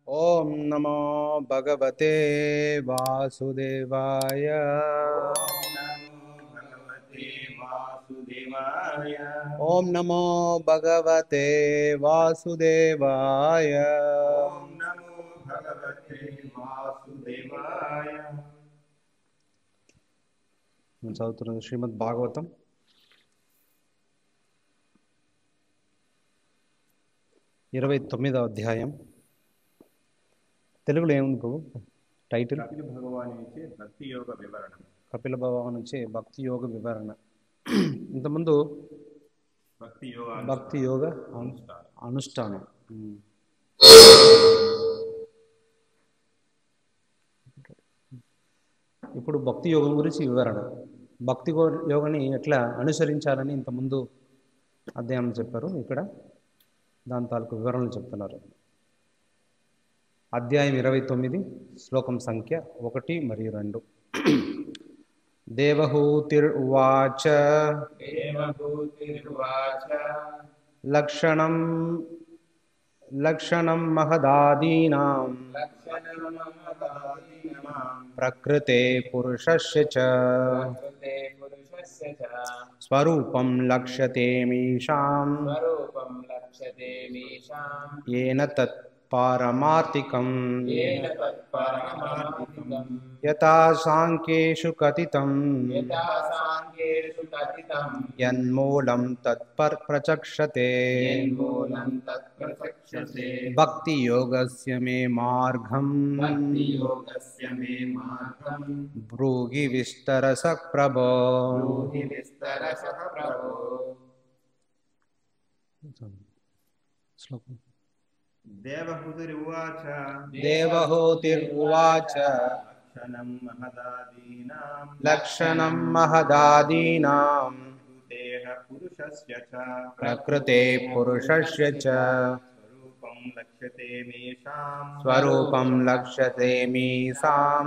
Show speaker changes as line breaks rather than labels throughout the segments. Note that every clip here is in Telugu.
ओम नमो भगवते वासुदेवाय। ओम नमो भगवते वासुदेवाय।
ओम नमो भगवते वासुदेवाय।
చదువుతున్నది శ్రీమద్ భాగవతం 29వ అధ్యాయం. తెలుగులో ఏముంది బాబు టైటిల్?
కపిల భగవాన్ నుంచి భక్తి యోగ వివరణ.
కపిల భగవాన్ నుంచి భక్తి యోగ వివరణ. ఇంతకుముందు భక్తి యోగ అనుష్ఠానం. ఇప్పుడు భక్తి యోగం గురించి వివరణ. భక్తి యోగాన్ని ఎట్లా అనుసరించాలని ఇంతకుముందు అధ్యాయం చెప్పారు. ఇక్కడ దాని తాలూకు వివరణలు చెప్తున్నారు. అధ్యాయం 29 శ్లోకం సంఖ్య 1 మరియు 2. దేవహూతిర్వాచ లక్షణం మహదాదీనాం ప్రకృతే పురుషస్య చ స్వరూపం లక్ష్యతేమీషాం येन तत् पारमार्थिकं यथा सांख्येषु कथितं यन्मूलं तत् प्रचक्षते भक्ति योगस्य मे मार्गं ब्रूहि विस्तरस प्रभो. देवहूतिर्वाच लक्षणं महदादीनां प्रकृते पुरुषस्य च स्वरूपं लक्ष्यतेमीषां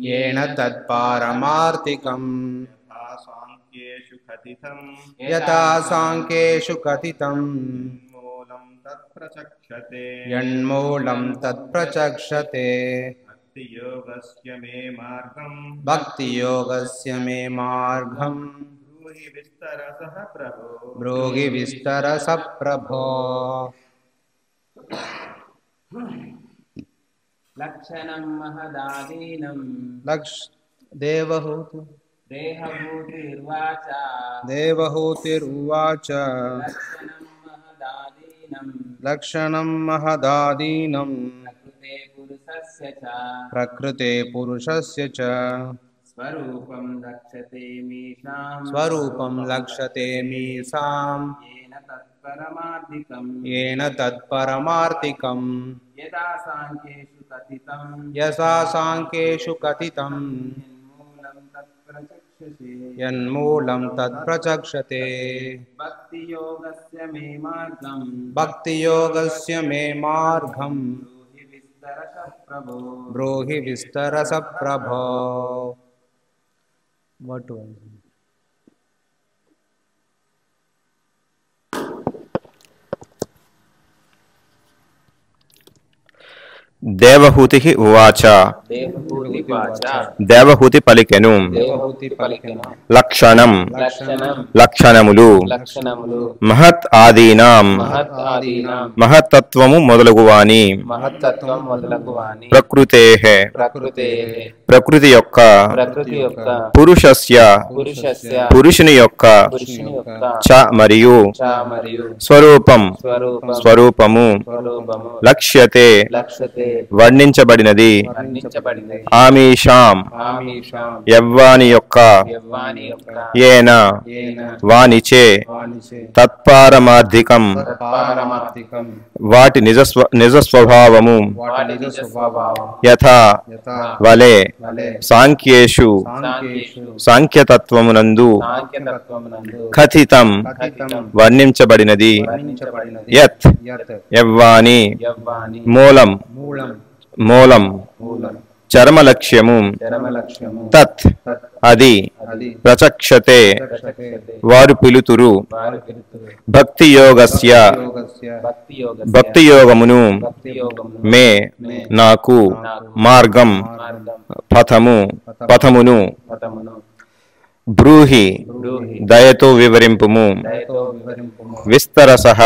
येन तत्पारमार्थिकं यथा सांख्येषु कथितं यन्मूलं तत्प्रचक्षते भक्ति योगस्य मे मार्गं ब्रूहि विस्तरस प्रभो.
लक्षणं महदादीनं
देवहूतिर्वाच लक्षणं महदादीनं प्रकृते पुरुषस्य च
स्वरूपं
लक्ष्यतेमीषां येन तत्परमार्थिकं यथा सांख्येषु कथितं यन्मूलं तत्प्रचक्षते भक्ति योगस्य मे मार्गं ब्रूहि विस्तरस प्रभो.
దేవహూతి ఉవాచ దేవహూతి పలికెను లక్షణములు మహత్ ఆదీనాం మహత్తత్వము మొదలగువాని ప్రకృతి యొక్క పురుషుని యొక్క చ మరియు స్వరూపము లక్ష్యతే వర్ణించబడినది ఆమీషాం యవ్వాని యొక్క ఏన వానిచే తత్పారమార్థికం వాటి నిజ స్వభావము యథా వలే సాంఖ్యేషు సాంఖ్యతత్వమునందు కథితం వర్ణించబడినది యత్ యవ్వాని మూలం చరమలక్ష్యము తత్ అది ప్రచక్షతే వారు పిలుతురు భక్తి యోగస్య భక్తి యోగమును మే నాకు మార్గం పథమును బ్రూహి దయతో వివరింపుము విస్తరసః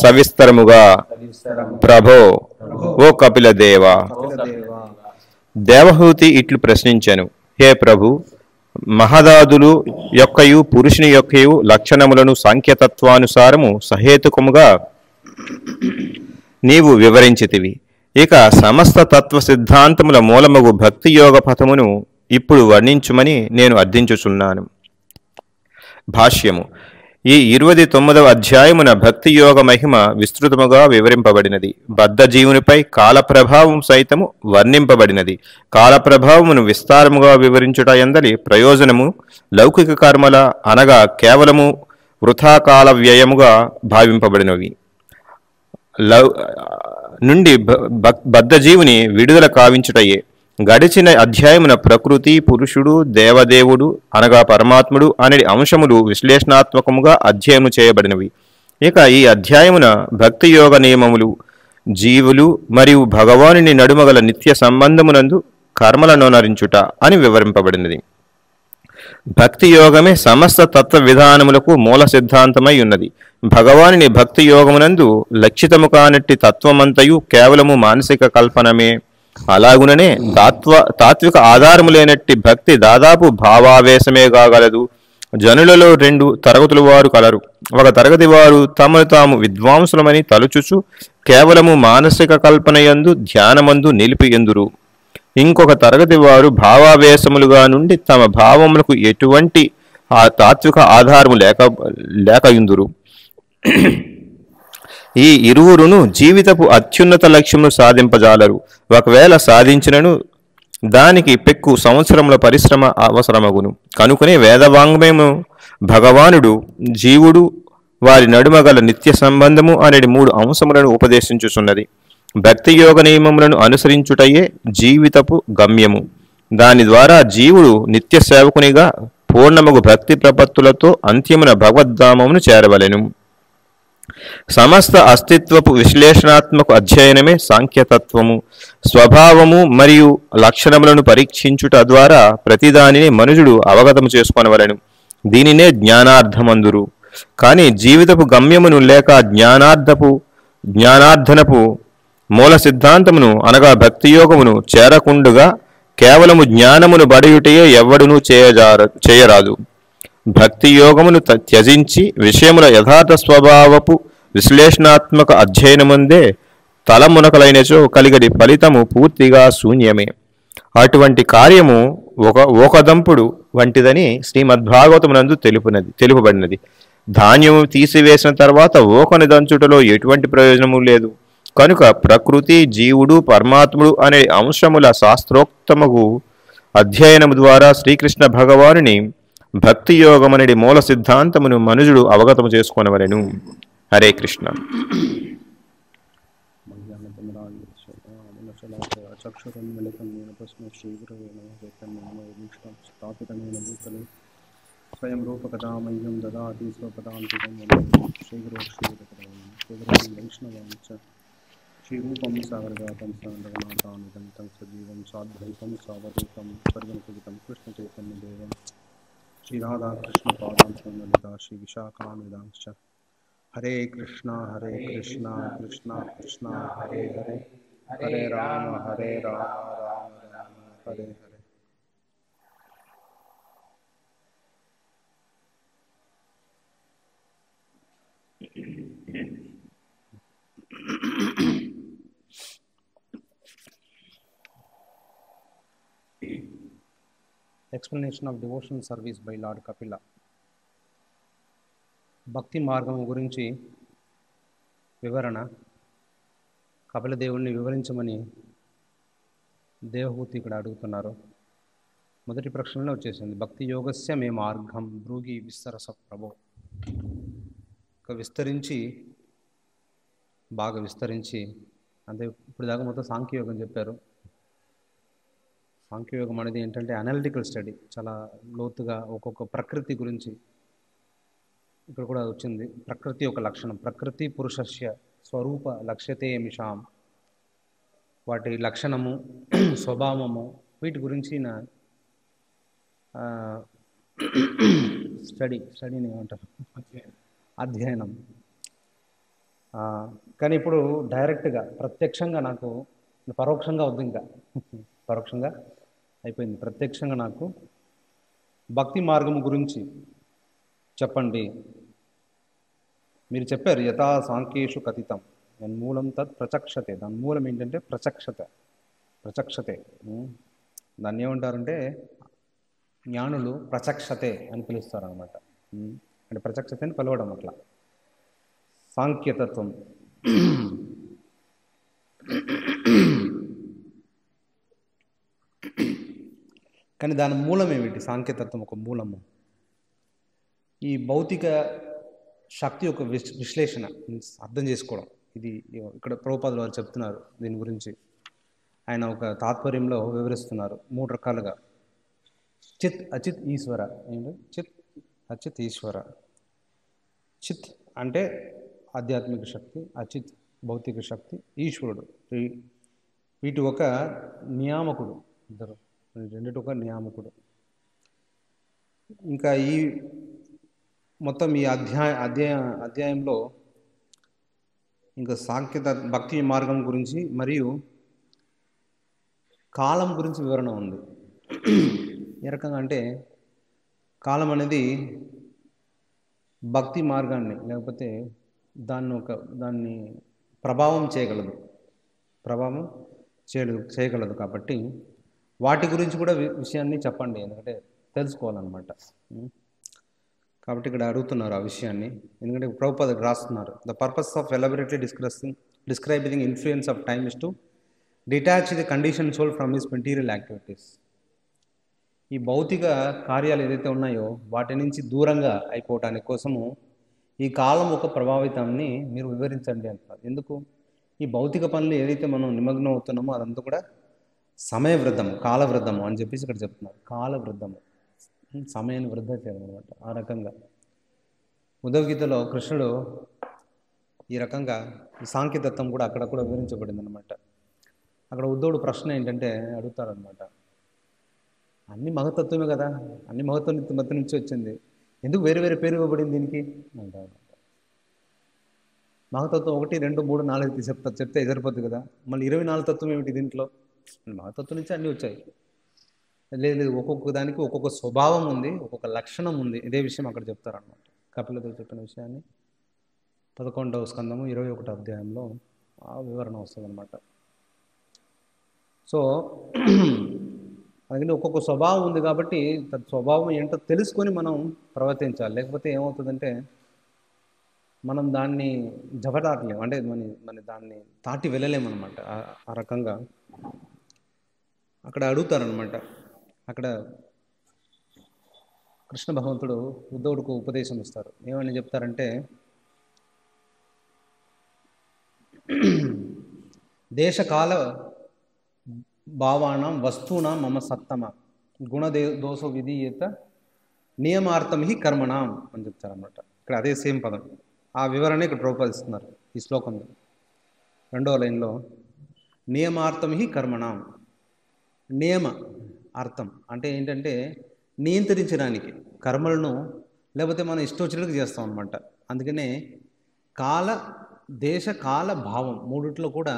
సవిస్తరముగా ప్రభో ఓ కపిల దేవ. దేవహూతి ఇట్లు ప్రశ్నించెను, హే ప్రభు, మహదాదులు యొక్కయు పురుషుని యొక్కయు లక్షణములను సాంఖ్యతత్వానుసారము సహేతుకముగా నీవు వివరించితివి. ఇక సమస్త తత్వ సిద్ధాంతముల మూలమగు భక్తి యోగ పథమును ఇప్పుడు వర్ణించుమని నేను అర్థించుచున్నాను. భాష్యము. ఈ 29వ అధ్యాయమున భక్తి యోగ మహిమ విస్తృతముగా వివరింపబడినది. బద్ధ జీవునిపై కాలప్రభావం సైతము వర్ణింపబడినది. కాలప్రభావమును విస్తారముగా వివరించుట యందలి ప్రయోజనము లౌకిక కర్మల అనగా కేవలము వృథాకాల వ్యయముగా భావింపబడినవి నుండి బద్ధ జీవుని విడుదల కావించుటయే. గడిచిన అధ్యాయమున ప్రకృతి, పురుషుడు, దేవదేవుడు అనగా పరమాత్ముడు అనే అంశములు విశ్లేషణాత్మకముగా అధ్యయనం చేయబడినవి. ఇక ఈ అధ్యాయమున భక్తి యోగ నియమములు, జీవులు మరియు భగవానుని నడుమగల నిత్య సంబంధమునందు కర్మలను నరించుట అని వివరింపబడినది. భక్తి యోగమే సమస్త తత్వ విధానములకు మూల సిద్ధాంతమై ఉన్నది. భగవానుని భక్తి యోగమునందు లక్షితము కానట్టి తత్వమంతయు కేవలము మానసిక కల్పనమే. అలాగుననే తాత్విక ఆధారము లేనట్టి భక్తి దాదాపు భావావేశమే కాగలదు. జనులలో 2 తరగతుల వారు కలరు. ఒక తరగతి వారు తమను తాము విద్వాంసులమని తలుచుచు కేవలము మానసిక కల్పనయందు ధ్యానమందు నిలిపి ఎందురు. ఇంకొక తరగతి వారు భావావేశములుగా నుండి తమ భావములకు ఎటువంటి ఆ తాత్విక ఆధారము లేకయుందురు. ఈ ఇరువురును జీవితపు అత్యున్నత లక్ష్యమును సాధింపజాలరు. ఒకవేళ సాధించినను దానికి పెక్కు సంవత్సరముల పరిశ్రమ అవసరమగును. కనుకనే వేదవాంగ్మయము భగవానుడు, జీవుడు, వారి నడుమగల నిత్య సంబంధము అనే 3 అంశములను ఉపదేశించుచున్నది. భక్తి యోగ నియమములను అనుసరించుటయే జీవితపు గమ్యము. దాని ద్వారా జీవుడు నిత్య సేవకునిగా పూర్ణమగు భక్తి ప్రపత్తులతో అంత్యమున భగవద్ధామమును చేరవలెను. సమస్త అస్తిత్వపు విశ్లేషణాత్మక అధ్యయనమే సాంఖ్యతత్వము. స్వభావము మరియు లక్షణములను పరీక్షించుట ద్వారా ప్రతిదానిని మనుషుడు అవగతము చేసుకొనవలెను. దీనినే జ్ఞానార్థమందురు. కానీ జీవితపు గమ్యమును లేక జ్ఞానార్థనపు మూల సిద్ధాంతమును అనగా భక్తియోగమును చేరకుండుగా కేవలము జ్ఞానమును బడియుటయే ఎవ్వడునూ చేయరాదు. భక్తి యోగమును త్యజించి విషయముల యథార్థ స్వభావపు విశ్లేషణాత్మక అధ్యయనముందే తలమునకలైనచో కలిగడి ఫలితము పూర్తిగా శూన్యమే. అటువంటి కార్యము ఓకదంపుడు వంటిదని శ్రీమద్భాగవతమునందు తెలుపబడినది. ధాన్యము తీసివేసిన తర్వాత ఓకని దంచుటలో ఎటువంటి ప్రయోజనము లేదు. కనుక ప్రకృతి, జీవుడు, పరమాత్ముడు అనే అంశముల శాస్త్రోక్తముగు అధ్యయనము ద్వారా శ్రీకృష్ణ భగవానుని భక్తి యోగమనడి మూల సిద్ధాంతమును మనుజుడు అవగతము చేసుకొనవలెను. హరే కృష్ణ.
స్వయం రూపకథామయ్యం దదాతి స్వపదాంతికం వైష్ణవాంచ శ్రీరూపం సాగరజాతం సరఘనాథానుదంతం సజీవం సాద్వైతం సావధూతం స్వర్గంకుజితం Krishna చైతన్యదేవం శ్రీరాధాకృష్ణ పాదాం Lalitha Shri విశాఖానుదాంశ్చ. Hare Krishna Krishna Krishna Hare Hare, Hare Rama Rama Rama Hare Hare. Explanation of devotional service by Lord Kapila. భక్తి మార్గం గురించి వివరణ. కపిల దేవుణ్ణి వివరించమని దేవహూతి ఇక్కడ అడుగుతున్నారు. మొదటి ప్రశ్నలో వచ్చేసింది, భక్తి యోగస్య మే మార్గం భృగి విస్తరస ప్రభో. బాగా విస్తరించి అంటే ఇప్పుడు దాకా మొత్తం సాంఖ్యయోగం చెప్పారు. సాంఖ్యయోగం అనేది ఏంటంటే అనలిటికల్ స్టడీ, చాలా లోతుగా ఒక్కొక్క ప్రకృతి గురించి. ఇక్కడ కూడా వచ్చింది ప్రకృతి ఒక లక్షణం, ప్రకృతి పురుషస్య స్వరూప లక్ష్యతే మిషాం, వాటి లక్షణము స్వభావము వీటి గురించి నా స్టడీని ఏమంటారు, అధ్యయనం. కానీ ఇప్పుడు డైరెక్ట్గా ప్రత్యక్షంగా నాకు పరోక్షంగా వద్దు, ఇంకా పరోక్షంగా అయిపోయింది, ప్రత్యక్షంగా నాకు భక్తి మార్గం గురించి చెప్పండి. మీరు చెప్పారు యథా సాంఖ్యేషు కథితం మూలం తత్ ప్రచక్షతే, దాని మూలం ఏంటంటే ప్రచక్షతే. దాన్ని ఏమంటారంటే జ్ఞానులు ప్రచక్షతే అని పిలుస్తారు అనమాట. అంటే ప్రచక్షతే అని పిలవడం అట్లా. సాంఖ్యతత్వం కానీ దాని మూలం ఏమిటి? సాంఖ్యతత్వం ఒక మూలము ఈ భౌతిక శక్తి యొక్క విశ్లేషణ, అర్థం చేసుకోవడం. ఇది ఇక్కడ ప్రభుపాదులు వారు చెప్తున్నారు దీని గురించి. ఆయన ఒక తాత్పర్యంలో వివరిస్తున్నారు 3 రకాలుగా. చిత్, అచిత్, ఈశ్వర. ఏంటి చిత్, అచిత్, ఈశ్వర. చిత్ అంటే ఆధ్యాత్మిక శక్తి, అచిత్ భౌతిక శక్తి, ఈశ్వరుడు. వీటి ఒక నియామకుడు, ఇద్దరు రెండిటి ఒక నియామకుడు. ఇంకా ఈ మొత్తం ఈ అధ్యాయంలో ఇంకా సాంఖ్యత భక్తి మార్గం గురించి మరియు కాలం గురించి వివరణ ఉంది. ఏ రకంగా అంటే కాలం అనేది భక్తి మార్గాన్ని లేకపోతే దాన్ని ప్రభావం చేయగలదు. కాబట్టి వాటి గురించి కూడా విషయాన్ని చెప్పండి, ఎందుకంటే తెలుసుకోవాలన్నమాట. కాబట్టి ఇక్కడ అడుగుతున్నారు ఆ విషయాన్ని, ఎందుకంటే ప్రభుపాద రాస్తున్నారు. The purpose of elaborately describing influence of time is to detach the condition soul from his material activities. ఈ భౌతిక కార్యాలు ఏదైతే ఉన్నాయో వాటి నుంచి దూరంగా అయిపోవటానికి కోసము ఈ కాలం ఒక ప్రభావితాన్ని మీరు వివరించండి అంటున్నారు. ఎందుకు? ఈ భౌతిక పనులు ఏదైతే మనం నిమగ్నం అవుతున్నామో అదంతా కూడా సమయవృద్ధము, కాలవృద్ధము అని చెప్పేసి ఇక్కడ చెప్తున్నారు. కాలవృద్ధము, సమయాన్ని వృద్ధ చేయడం అనమాట. ఆ రకంగా ఉద్ధవగీతలో కృష్ణుడు ఈ రకంగా ఈ సాంఖ్యతత్వం కూడా అక్కడ కూడా వివరించబడింది అనమాట. అక్కడ ఉద్ధవుడు ప్రశ్న ఏంటంటే అడుగుతారనమాట, అన్ని మహతత్వమే కదా, అన్ని మహత్వం మధ్య నుంచి వచ్చింది, ఎందుకు వేరే వేరే పేరు ఇవ్వబడింది దీనికి అంటారు. మహతత్వం 1, 2, 3, 4 చెప్తే సరిపోద్ది కదా, మళ్ళీ 24 తత్వం ఏమిటి దీంట్లో? మహతత్వం నుంచి అన్నీ వచ్చాయి. లేదు, ఒక్కొక్క దానికి ఒక్కొక్క స్వభావం ఉంది, ఒక్కొక్క లక్షణం ఉంది. ఇదే విషయం అక్కడ చెప్తారనమాట. కపిలతో చెప్పిన విషయాన్ని 11వ స్కందము 21వ అధ్యాయంలో ఆ వివరణ వస్తుంది అనమాట. సో అందుకని ఒక్కొక్క స్వభావం ఉంది కాబట్టి స్వభావం ఏంటో తెలుసుకొని మనం ప్రవర్తించాలి. లేకపోతే ఏమవుతుందంటే మనం దాన్ని జవదాటలేము, అంటే మన దాన్ని దాటి వెళ్ళలేమన్నమాట. ఆ రకంగా అక్కడ అడుగుతారనమాట. అక్కడ కృష్ణ భగవంతుడు ఉద్ధవుడికి ఉపదేశం ఇస్తారు. ఏమని చెప్తారంటే, దేశకాల భావానం వస్తూనాం మమ సత్తమ గుణదోష విధీయత నియమార్థం హి కర్మణం అని చెప్తారన్నమాట. ఇక్కడ అదే సేమ్ పదం, ఆ వివరణ ఇక్కడ ప్రతిపాదిస్తున్నారు ఈ శ్లోకంలో 2వ లైన్లో. నియమార్థం హి కర్మణం, నియమ అర్థం అంటే ఏంటంటే నియంత్రించడానికి కర్మలను, లేకపోతే మనం ఇష్టోచనకు చేస్తాం అనమాట. అందుకనే కాల దేశ కాల భావం మూడిట్లో కూడా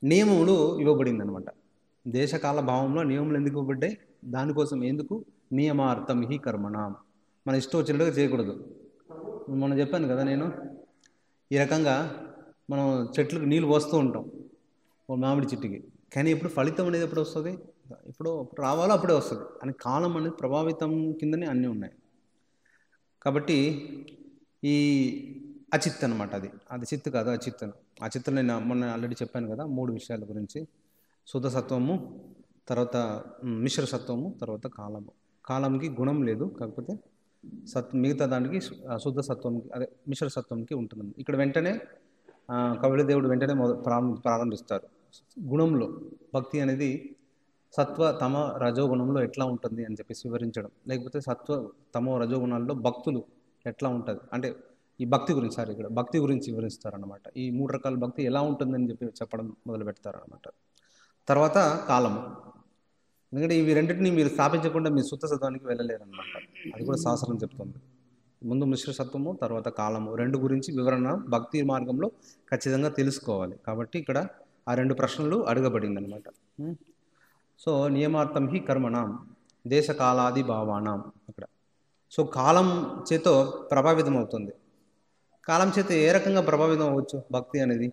నియమములు ఇవ్వబడింది అనమాట. దేశకాల భావంలో నియమములు ఎందుకు ఇవ్వబడ్డాయి? దానికోసం. ఎందుకు? నియమార్థం హి కర్మణం, మన ఇష్టోచనలుగా చేయకూడదు. మనం చెప్పాను కదా, నేను ఈ రకంగా మనం చెట్లకు నీళ్ళు పోస్తూ ఉంటాం, ఓ మామిడి చెట్టుకి, కానీ ఇప్పుడు ఫలితం అనేది ఎప్పుడు వస్తుంది? ఇప్పుడు రావాలో అప్పుడే వస్తుంది అని కాలం అనేది ప్రభావితం కిందనే అన్నీ ఉన్నాయి. కాబట్టి ఈ అచిత్ అనమాట, అది చిత్తు కాదు, అచిత్తను. అచిత్తులో నేను మొన్న ఆల్రెడీ చెప్పాను కదా 3 విషయాల గురించి: శుద్ధ సత్వము, తర్వాత మిశ్ర సత్వము, తర్వాత కాలము. కాలంకి గుణం లేదు, కాకపోతే మిగతా దానికి శుద్ధ సత్వంకి, అదే మిశ్ర సత్వంకి ఉంటుంది. ఇక్కడ వెంటనే కపిలదేవుడు వెంటనే ప్రారంభిస్తారు గుణంలో. భక్తి అనేది సత్వ తమ రజోగుణంలో ఎట్లా ఉంటుంది అని చెప్పేసి వివరించడం, లేకపోతే సత్వ తమో రజోగుణాల్లో భక్తులు ఎట్లా ఉంటుంది అంటే ఈ భక్తి గురించి, సార్ ఇక్కడ భక్తి గురించి వివరిస్తారనమాట. ఈ 3 రకాల భక్తి ఎలా ఉంటుందని చెప్పి చెప్పడం మొదలు పెడతారనమాట. తర్వాత కాలము, ఎందుకంటే ఇవి రెండింటిని మీరు స్థాపించకుండా మీ సుత్త సత్వానికి వెళ్ళలేరనమాట. అది కూడా శాస్త్రం చెప్తుంది. ముందు మిశ్ర సత్వము, తర్వాత కాలము, రెండు గురించి వివరణ భక్తి మార్గంలో ఖచ్చితంగా తెలుసుకోవాలి. కాబట్టి ఇక్కడ ఆ 2 ప్రశ్నలు అడగబడింది అనమాట. సో నియమార్థం హి కర్మణం దేశ కాలాది భావానం అక్కడ. సో కాలం చేత ప్రభావితం అవుతుంది. కాలం చేత ఏ రకంగా ప్రభావితం అవ్వచ్చు భక్తి అనేది?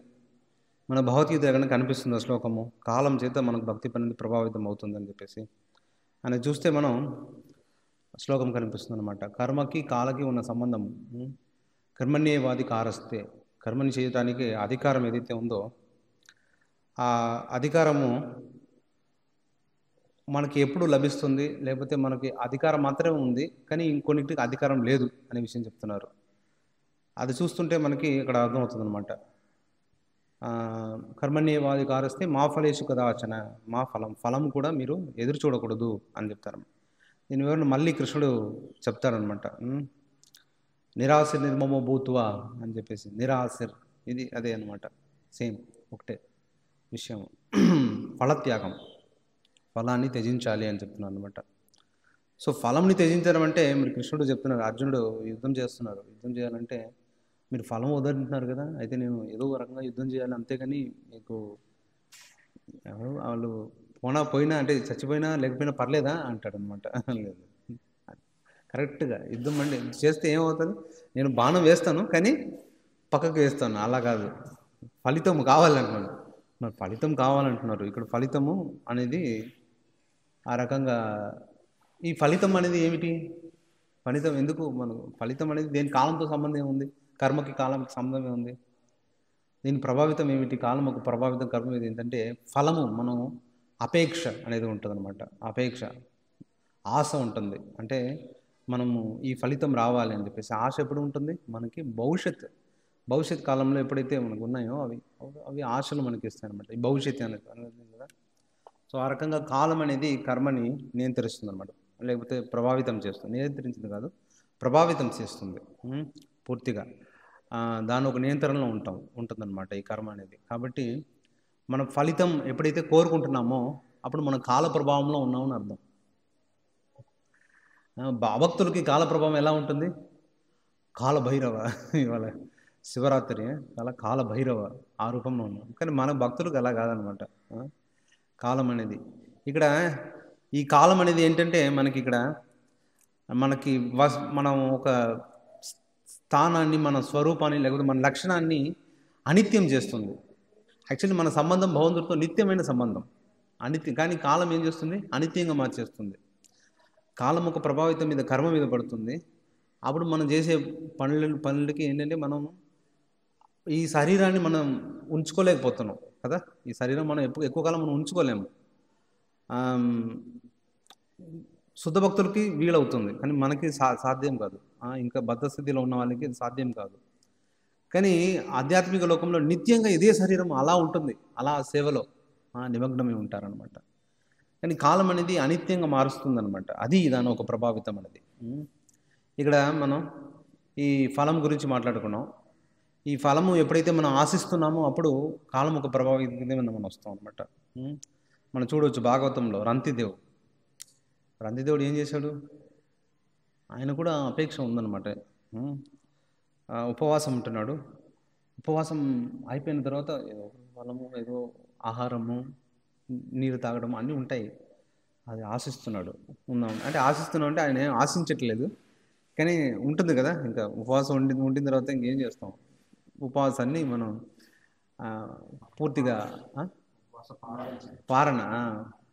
మన భగవద్గీత ఎక్కడ కనిపిస్తుంది శ్లోకము, కాలం చేత మనకు భక్తి అనేది ప్రభావితం అవుతుందని చెప్పేసి అని చూస్తే మనం శ్లోకం కనిపిస్తుంది అనమాట. కర్మకి కాలకి ఉన్న సంబంధం, కర్మణ్యేవాది కారస్తే, కర్మని చేయటానికి అధికారం ఏదైతే ఉందో ఆ అధికారము మనకి ఎప్పుడు లభిస్తుంది, లేకపోతే మనకి అధికారం మాత్రమే ఉంది కానీ ఇంకొన్నిటికి అధికారం లేదు అనే విషయం చెప్తున్నారు. అది చూస్తుంటే మనకి ఇక్కడ అర్థమవుతుంది అనమాట. కర్మణ్యేవాది కారస్తే మా ఫలేషు కదాచన, మా ఫలం కూడా మీరు ఎదురు చూడకూడదు అని చెప్తారు. దీని వివరణ మళ్ళీ కృష్ణుడు చెప్తారనమాట. నిరాశర్ నిర్మమో భూత్వా అని చెప్పేసి, నిరాశర్ ఇది అదే అనమాట, సేమ్ ఒకటే విషయం. ఫలత్యాగం, ఫలాన్ని త్యజించాలి అని చెప్తున్నారు అనమాట. సో ఫలంని త్యజించడం అంటే మీరు కృష్ణుడు చెప్తున్నారు, అర్జునుడు యుద్ధం చేస్తున్నారు, యుద్ధం చేయాలంటే మీరు ఫలం వదులుతున్నారు కదా, అయితే నేను ఏదో ఒక రకంగా యుద్ధం చేయాలి, అంతేగాని మీకు వాళ్ళు పోయినా అంటే చచ్చిపోయినా లేకపోయినా పర్లేదా అంటాడు అనమాట. లేదు, కరెక్ట్గా యుద్ధం అంటే చేస్తే ఏమవుతుంది, నేను బాణం వేస్తాను కానీ పక్కకు వేస్తాను, అలా కాదు, ఫలితం కావాలంటున్నాడు. మరి ఫలితం కావాలంటున్నారు ఇక్కడ. ఫలితము అనేది ఆ రకంగా, ఈ ఫలితం అనేది ఏమిటి, ఫలితం ఎందుకు మనకు, ఫలితం అనేది దేని కాలంతో సంబంధం ఏముంది, కర్మకి కాలంకి సంబంధం ఏముంది, దీని ప్రభావితం ఏమిటి, కాలం ఒక ప్రభావితం, కర్మ ఇది ఏంటంటే ఫలము, మనం అపేక్ష అనేది ఉంటుంది అనమాట. అపేక్ష, ఆశ ఉంటుంది. అంటే మనము ఈ ఫలితం రావాలి అని చెప్పేసి ఆశ ఎప్పుడు ఉంటుంది మనకి, భవిష్యత్ కాలంలో ఎప్పుడైతే మనకు ఉన్నాయో అవి ఆశలు మనకి ఇస్తాయి అనమాట, ఈ భవిష్యత్తు అనేది కదా. సో ఆ రకంగా కాలం అనేది కర్మని నియంత్రిస్తుంది అనమాట, లేకపోతే ప్రభావితం చేస్తుంది, నియంత్రించింది కాదు ప్రభావితం చేస్తుంది పూర్తిగా. దాని ఒక నియంత్రణలో ఉంటుందన్నమాట ఈ కర్మ అనేది. కాబట్టి మనం ఫలితం ఎప్పుడైతే కోరుకుంటున్నామో అప్పుడు మనం కాల ప్రభావంలో ఉన్నామని అర్థం. భక్తులకి కాల ప్రభావం ఎలా ఉంటుంది, కాలభైరవ, ఇవాళ శివరాత్రి కాలభైరవ ఆ రూపంలో ఉన్నాం. కానీ మన భక్తులకు అలా కాదనమాట. కాలం అనేది ఇక్కడ, ఈ కాలం అనేది ఏంటంటే మనకి ఇక్కడ మనం ఒక స్థానాన్ని, మన స్వరూపాన్ని, లేకపోతే మన లక్షణాన్ని అనిత్యం చేస్తుంది. యాక్చువల్లీ మన సంబంధం భగవంతుడితో నిత్యమైన సంబంధం, అనిత్యం. కానీ కాలం ఏం చేస్తుంది, అనిత్యంగా మార్చేస్తుంది. కాలం ఒక ప్రభావితం మీద, కర్మ మీద పడుతుంది. అప్పుడు మనం చేసే పనులకి ఏంటంటే మనం ఈ శరీరాన్ని మనం ఉంచుకోలేకపోతున్నాం కదా. ఈ శరీరం మనం ఎక్కువ కాలం మనం ఉంచుకోలేము. శుద్ధ భక్తులకి వీలవుతుంది కానీ మనకి సాధ్యం కాదు. ఇంకా బద్ధస్థితిలో ఉన్న వాళ్ళకి ఇది సాధ్యం కాదు. కానీ ఆధ్యాత్మిక లోకంలో నిత్యంగా ఇదే శరీరం అలా ఉంటుంది, అలా సేవలో నిమగ్నమై ఉంటారనమాట. కానీ కాలం అనేది అనిత్యంగా మారుస్తుంది అనమాట. అది దాని ఒక ప్రభావితం అనేది. ఇక్కడ మనం ఈ ఫలం గురించి మాట్లాడుకున్నాం. ఈ ఫలము ఎప్పుడైతే మనం ఆశిస్తున్నామో అప్పుడు కాలం ఒక ప్రభావితం మనం వస్తాం అనమాట. మనం చూడవచ్చు భాగవతంలో రంతిదేవుడు ఏం చేశాడు, ఆయన కూడా అపేక్ష ఉందన్నమాట. ఉపవాసం ఉంటున్నాడు. ఉపవాసం అయిపోయిన తర్వాత ఏదో ఫలము, ఏదో ఆహారము, నీరు తాగడం అన్నీ ఉంటాయి. అది ఆశిస్తున్నాడు. అంటే ఆశిస్తున్నాం అంటే ఆయన ఏం ఆశించట్లేదు కానీ ఉంటుంది కదా. ఇంకా ఉపవాసం ఉండిన తర్వాత ఇంకేం చేస్తాం, ఉపవాసాన్ని మనం పూర్తిగా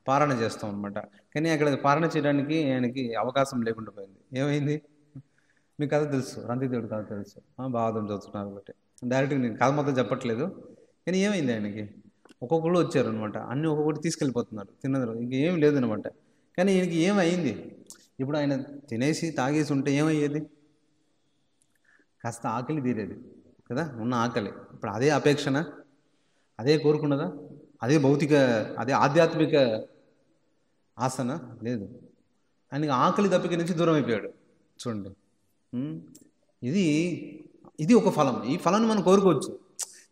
పారణ చేస్తాం అనమాట. కానీ అక్కడ పారణ చేయడానికి ఆయనకి అవకాశం లేకుండా పోయింది. ఏమైంది మీకు కథ తెలుసు, రంతిదేవుడు కథ తెలుసు, భాగవతం చదువుతున్నారు కాబట్టి డైరెక్ట్గా నేను కథ మొత్తం చెప్పట్లేదు. కానీ ఏమైంది, ఆయనకి ఒక్కొక్కళ్ళు వచ్చారు అనమాట, అన్నీ ఒక్కొక్కటి తీసుకెళ్ళిపోతున్నారు తిన్నది, ఇంకేం లేదనమాట. కానీ ఈయనకి ఏమైంది, ఇప్పుడు ఆయన తినేసి తాగేసి ఉంటే ఏమయ్యేది, కాస్త ఆకలి తీరేది కదా, ఉన్న ఆకలి. ఇప్పుడు అదే అపేక్షన, అదే కోరుకున్నదా, అదే భౌతిక, అదే ఆధ్యాత్మిక ఆసన లేదు. ఆయనకి ఆకలి దప్పిక నుంచి దూరం అయిపోయాడు. చూడండి. ఉమ్, ఇది ఇది ఒక ఫలం. ఈ ఫలాన్ని మనం కోరుకోవచ్చు.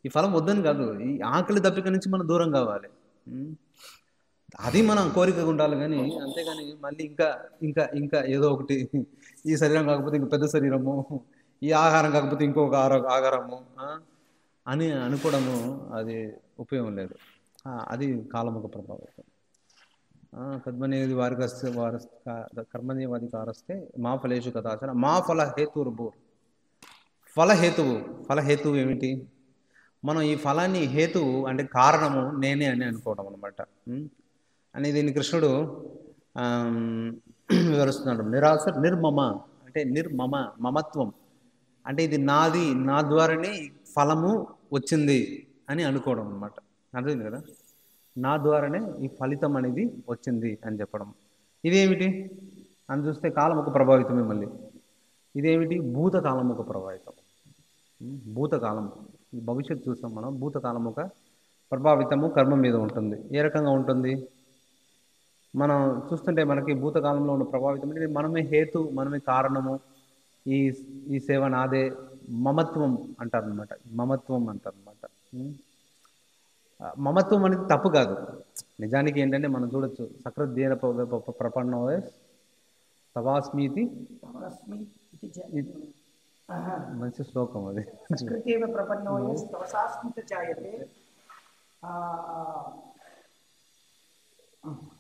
ఈ ఫలం వద్దని కాదు, ఈ ఆకలి దప్పిక నుంచి మనం దూరం కావాలి. ఉమ్, అది మనం కోరికగా ఉండాలి. కానీ అంతేగాని మళ్ళీ ఇంకా ఇంకా ఇంకా ఏదో ఒకటి, ఈ శరీరం కాకపోతే ఇంక పెద్ద శరీరము, ఈ ఆహారం కాకపోతే ఇంకొక ఆహారము అని అనుకోవడము అది ఉపయోగం లేదు. అది కాలముఖ ప్రభావితం. కర్మనేది వారికి వస్తే వారు కర్మనేవాది కారస్తే మా ఫలేషు కథాచన మా ఫల హేతుర్భూర్. ఫలహేతువు ఏమిటి? మనం ఈ ఫలాన్ని హేతువు అంటే కారణము నేనే అని అనుకోవడం అనమాట. అని దీన్ని కృష్ణుడు వివరిస్తున్నాడు. నిరాశ నిర్మమ అంటే మమత్వం అంటే ఇది నాది, నా ద్వారానే ఫలము వచ్చింది అని అనుకోవడం అనమాట. అర్థమైంది కదా? నా ద్వారానే ఈ ఫలితం అనేది వచ్చింది అని చెప్పడం. ఇదేమిటి అని చూస్తే కాలముఖ ప్రభావితమే. మళ్ళీ ఇదేమిటి? భూతకాలముఖ ప్రభావితం. భూతకాలం, భవిష్యత్తు చూస్తాం మనం. భూతకాలముఖ ప్రభావితము కర్మ మీద ఉంటుంది. ఏ రకంగా ఉంటుంది? మనం చూస్తుంటే మనకి భూతకాలంలో ఉన్న ప్రభావితం అంటే మనమే హేతు, మనమే కారణము, ఈ ఈ సేవ నాదే, మమత్వం అంటారనమాట. మమత్వం అంటారనమాట. మమత్వం అనేది తప్పు కాదు. నిజానికి ఏంటంటే మనం చూడొచ్చు, సకృద్దేన ప్రపన్నో తవాస్మీతి, మంచి శ్లోకం అది.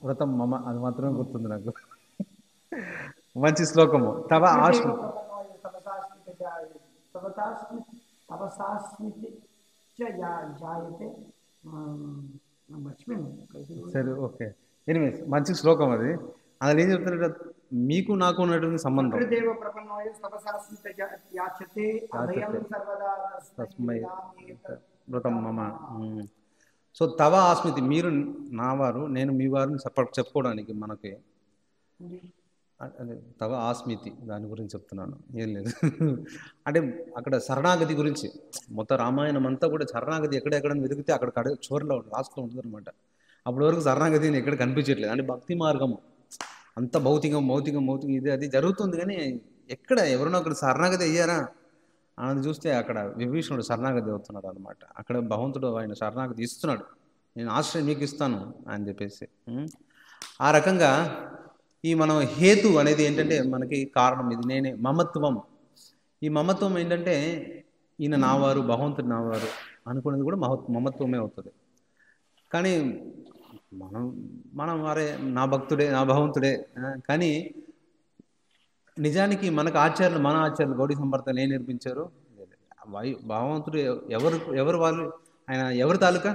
వ్రతం మమ, అది మాత్రమే గుర్తుంది నాకు. మంచి శ్లోకము. తవ ఆస్మి సరే, ఓకే. ఎనీవేస్ మంచి శ్లోకం అది. అది ఏం చెప్తున్నట్టు మీకు నాకు ఉన్నటువంటి సంబంధం. తస్మై వ్రతం మమ. సో తవ ఆస్మితి, మీరు నా వారు, నేను మీ వారిని చెప్పుకోవడానికి మనకి అదే తవ ఆస్మితి, దాని గురించి చెప్తున్నాను. ఏం లేదు అంటే అక్కడ శరణాగతి గురించి మొత్తం రామాయణం అంతా కూడా శరణాగతి ఎక్కడెక్కడ వెతికితే అక్కడ చివరిలో లాస్ట్లో ఉంటుంది అనమాట. అప్పటి వరకు శరణాగతి ఎక్కడ కనిపించట్లేదు. అంటే భక్తి మార్గము అంత భౌతికం ఇది అది జరుగుతుంది. కానీ ఎక్కడ ఎవరైనా అక్కడ శరణాగతి అయ్యారా అని చూస్తే అక్కడ విభీషణుడు శరణాగతి అవుతున్నాడు అనమాట. అక్కడ భగవంతుడు ఆయన శరణాగతి ఇస్తున్నాడు. నేను ఆశ్రయం మీకు ఇస్తాను అని చెప్పేసి. ఆ రకంగా ఈ మనం హేతు అనేది ఏంటంటే మనకి కారణం ఇది నేనే. మమత్వం, ఈ మమత్వం ఏంటంటే ఈయన నావారు, భగవంతుడు నావారు అనుకునేది కూడా మమత్వమే అవుతుంది. కానీ మనం వారే నా భక్తుడే, నా భగవంతుడే. కానీ నిజానికి మనకు మన ఆచార్యులు గౌడీ సంప్రదాయాలు ఏం నేర్పించారు? భగవంతుడు ఎవరు వాళ్ళు, ఆయన ఎవరి తాలూకా?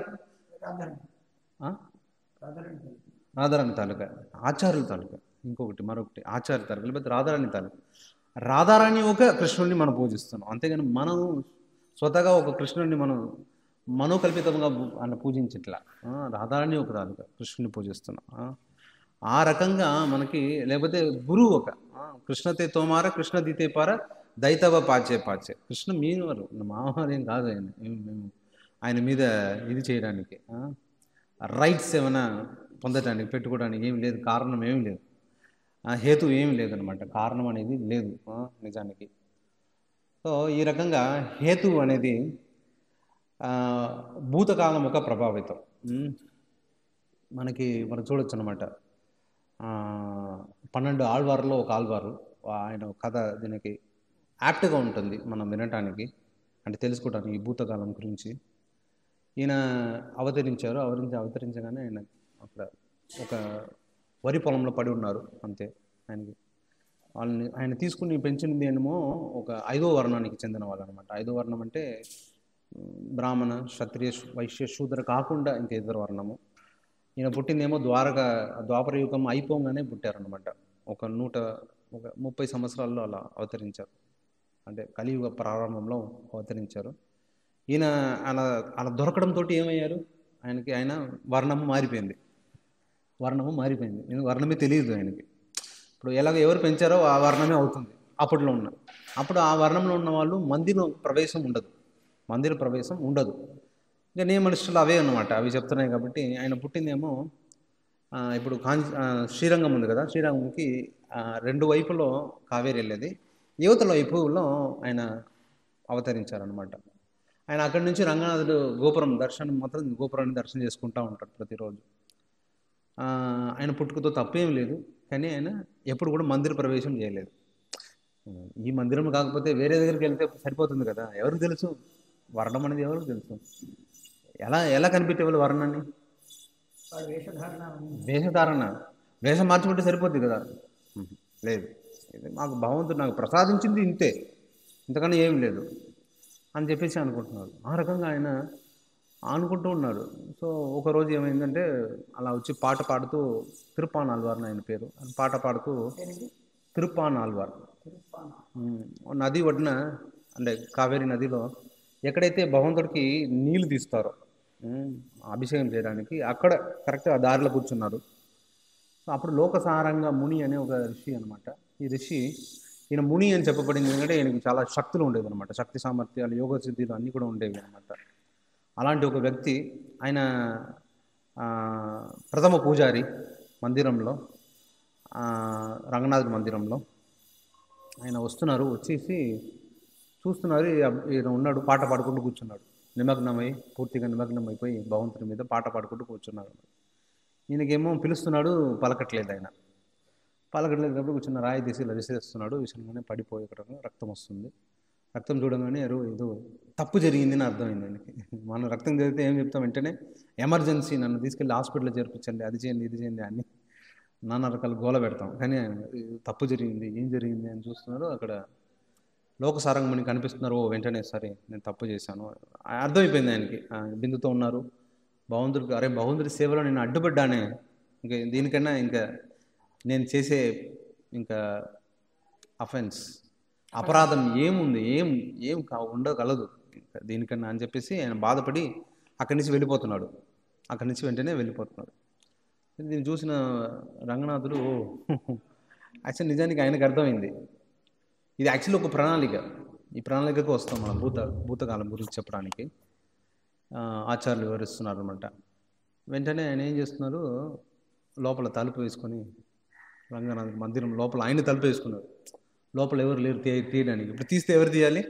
రాధారాణి తాలూకా, ఆచార్యుల తాలూకా. ఇంకొకటి మరొకటి ఆచార్య తాలూకా, లేకపోతే రాధారాణి తాలూకా. రాధారాణి ఒక కృష్ణుడిని మనం పూజిస్తున్నాం. అంతేగాని మనం స్వతగా ఒక కృష్ణుడిని మనం మనోకల్పితంగా పూజించట్లా. రాధారాణి ఒక తాలూకా కృష్ణుడిని పూజిస్తున్నాం. ఆ రకంగా మనకి, లేకపోతే గురువు ఒక కృష్ణతే తోమార కృష్ణ దీతే పార దైతవ పాచే. కృష్ణ మీవారు, మావారు ఏం కాదు. ఆయన మీద ఇది చేయడానికి రైట్స్ ఏమైనా పొందటానికి పెట్టుకోవడానికి ఏమి లేదు, కారణం ఏమి లేదు, హేతు ఏమి లేదనమాట. కారణం అనేది లేదు నిజానికి. సో ఈ రకంగా హేతు అనేది భూతకాలం ఒక ప్రభావితం. మనం చూడొచ్చు అనమాట. 12 ఆళ్వార్లో ఒక ఆళ్వారు, ఆయన కథ దీనికి యాప్ట్గా ఉంటుంది మనం వినటానికి, అంటే తెలుసుకోవడానికి ఈ భూతకాలం గురించి. ఈయన అవతరించగానే ఆయన అక్కడ ఒక వరి పొలంలో పడి ఉన్నారు. అంతే. ఆయన తీసుకుని పెంచినది ఏమో ఒక 5వ వర్ణానికి చెందిన వాళ్ళు అనమాట. 5వ వర్ణం అంటే బ్రాహ్మణ, క్షత్రియ, వైశ్య, శూద్ర కాకుండా ఇంక ఇద్దరు వర్ణము. ఈయన పుట్టిందేమో ద్వాపర యుగం అయిపోగానే పుట్టారనమాట. ఒక 30 సంవత్సరాల్లో అలా అవతరించారు. అంటే కలియుగ ప్రారంభంలో అవతరించారు. ఈయన అలా దొరకడంతో ఏమయ్యారు, ఆయన వర్ణము మారిపోయింది. వర్ణమే తెలియదు ఆయనకి. ఇప్పుడు ఎలాగ ఎవరు పెంచారో ఆ వర్ణమే అవుతుంది. అప్పుడు ఆ వర్ణంలో ఉన్న వాళ్ళు మందిర ప్రవేశం ఉండదు. ఇంకా నియమనిష్టలు అవే అన్నమాట, అవి చెప్తున్నాయి. కాబట్టి ఆయన పుట్టిందేమో ఇప్పుడు శ్రీరంగం ఉంది కదా, శ్రీరంగంకి రెండు వైపులో కావేరి వెళ్ళేది, యువతల వైపులో ఆయన అవతరించారనమాట. ఆయన అక్కడి నుంచి రంగనాథుడు గోపురం దర్శనం మాత్రం గోపురాన్ని దర్శనం చేసుకుంటూ ఉంటాడు ప్రతిరోజు. ఆయన పుట్టుకతో తప్పేం లేదు, కానీ ఆయన ఎప్పుడు కూడా మందిర ప్రవేశం చేయలేదు. ఈ మందిరం కాకపోతే వేరే దగ్గరికి వెళ్తే సరిపోతుంది కదా, ఎవరికి తెలుసు వర్ణం అనేది, ఎవరికి తెలుసు? ఎలా ఎలా కనిపెట్టేవాళ్ళు వర్ణాన్ని? వేషధారణ, వేషం మార్చుకుంటే సరిపోద్ది కదా. లేదు, ఇది మాకు భగవంతుడు నాకు ప్రసాదించింది ఇంతే, ఇంతకన్నా ఏం లేదు అని చెప్పేసి అనుకుంటున్నారు. ఆ రకంగా ఆయన అనుకుంటూ ఉన్నారు. సో ఒకరోజు ఏమైందంటే అలా వచ్చి పాట పాడుతూ, తిరుప్పానాల్వార్ ఆయన పేరు, పాట పాడుతూ తిరుప్పానాల్వార్ నది ఒడ్డున, అంటే కావేరీ నదిలో ఎక్కడైతే భగవంతుడికి నీళ్లు తీస్తారో అభిషేకం చేయడానికి, అక్కడ కరెక్ట్ ఆ దారిలో కూర్చున్నారు. సో అప్పుడు లోకసారంగ ముని అనే ఒక ఋషి అనమాట. ఈ ఋషి, ఈయన ముని అని చెప్పబడింది ఎందుకంటే ఈయనకి చాలా శక్తులు ఉండేవి అనమాట, శక్తి సామర్థ్యాలు, యోగ సిద్ధిలు అన్నీ కూడా ఉండేవి అనమాట. అలాంటి ఒక వ్యక్తి ఆయన ప్రథమ పూజారి మందిరంలో, రంగనాథుడి మందిరంలో ఆయన వస్తున్నారు. వచ్చేసి చూస్తున్నారు, ఈయన ఉన్నాడు పాట పాడుకుంటూ కూర్చున్నాడు, నిమగ్నమై, పూర్తిగా నిమగ్నమైపోయి భగవంతుని మీద పాట పాడుకుంటూ కూర్చున్నాడు. ఈయనకేమో పిలుస్తున్నాడు, పలకట్లేదు. ఆయన పలకట్లేదప్పుడు కూర్చున్న రాయి తీసి ఇలా విసిరేస్తున్నాడు. విషయంగానే పడిపోయి ఇక్కడ రక్తం వస్తుంది. రక్తం చూడగానే ఏదో తప్పు జరిగిందని అర్థమైంది ఆయనకి. మనం రక్తం జరిగితే ఏం చెప్తాం వెంటనే, ఎమర్జెన్సీ, నన్ను తీసుకెళ్ళి హాస్పిటల్లో చేర్పించండి, అది చేయండి, ఇది చేయండి అని నానా రకాల గోల పెడతాం. కానీ తప్పు జరిగింది, ఏం జరిగింది అని చూస్తున్నారు. అక్కడ లోకసారంగముని కనిపిస్తున్నారు. ఓ వెంటనే సరే నేను తప్పు చేశాను అర్థమైపోయింది ఆయనకి. బిందుతో ఉన్నారు భగవంతుడికి, అరే భగవంతుడి సేవలో నేను అడ్డుపడ్డానే, ఇంకా దీనికన్నా ఇంకా నేను చేసే ఇంకా అఫెన్స్, అపరాధం ఏముంది, ఏం ఉండగలదు దీనికన్నా అని చెప్పేసి ఆయన బాధపడి అక్కడి నుంచి వెళ్ళిపోతున్నాడు. అక్కడి నుంచి వెంటనే వెళ్ళిపోతున్నాడు. దీన్ని చూసిన రంగనాథుడు యాక్చువల్ నిజానికి ఆయనకు అర్థమైంది, ఇది యాక్చువల్లీ ఒక ప్రణాళిక. ఈ ప్రణాళికకు వస్తాం మనం భూతకాలం గురించి చెప్పడానికి. ఆచార్యులు వివరిస్తున్నారు అనమాట. వెంటనే ఆయన ఏం చేస్తున్నారు, లోపల తలుపు వేసుకొని, రంగనాథ మందిరం లోపల ఆయన తలుపు వేసుకున్నారు. లోపల ఎవరు లేరు తీయడానికి. ఇప్పుడు తీస్తే ఎవరు తీయాలి?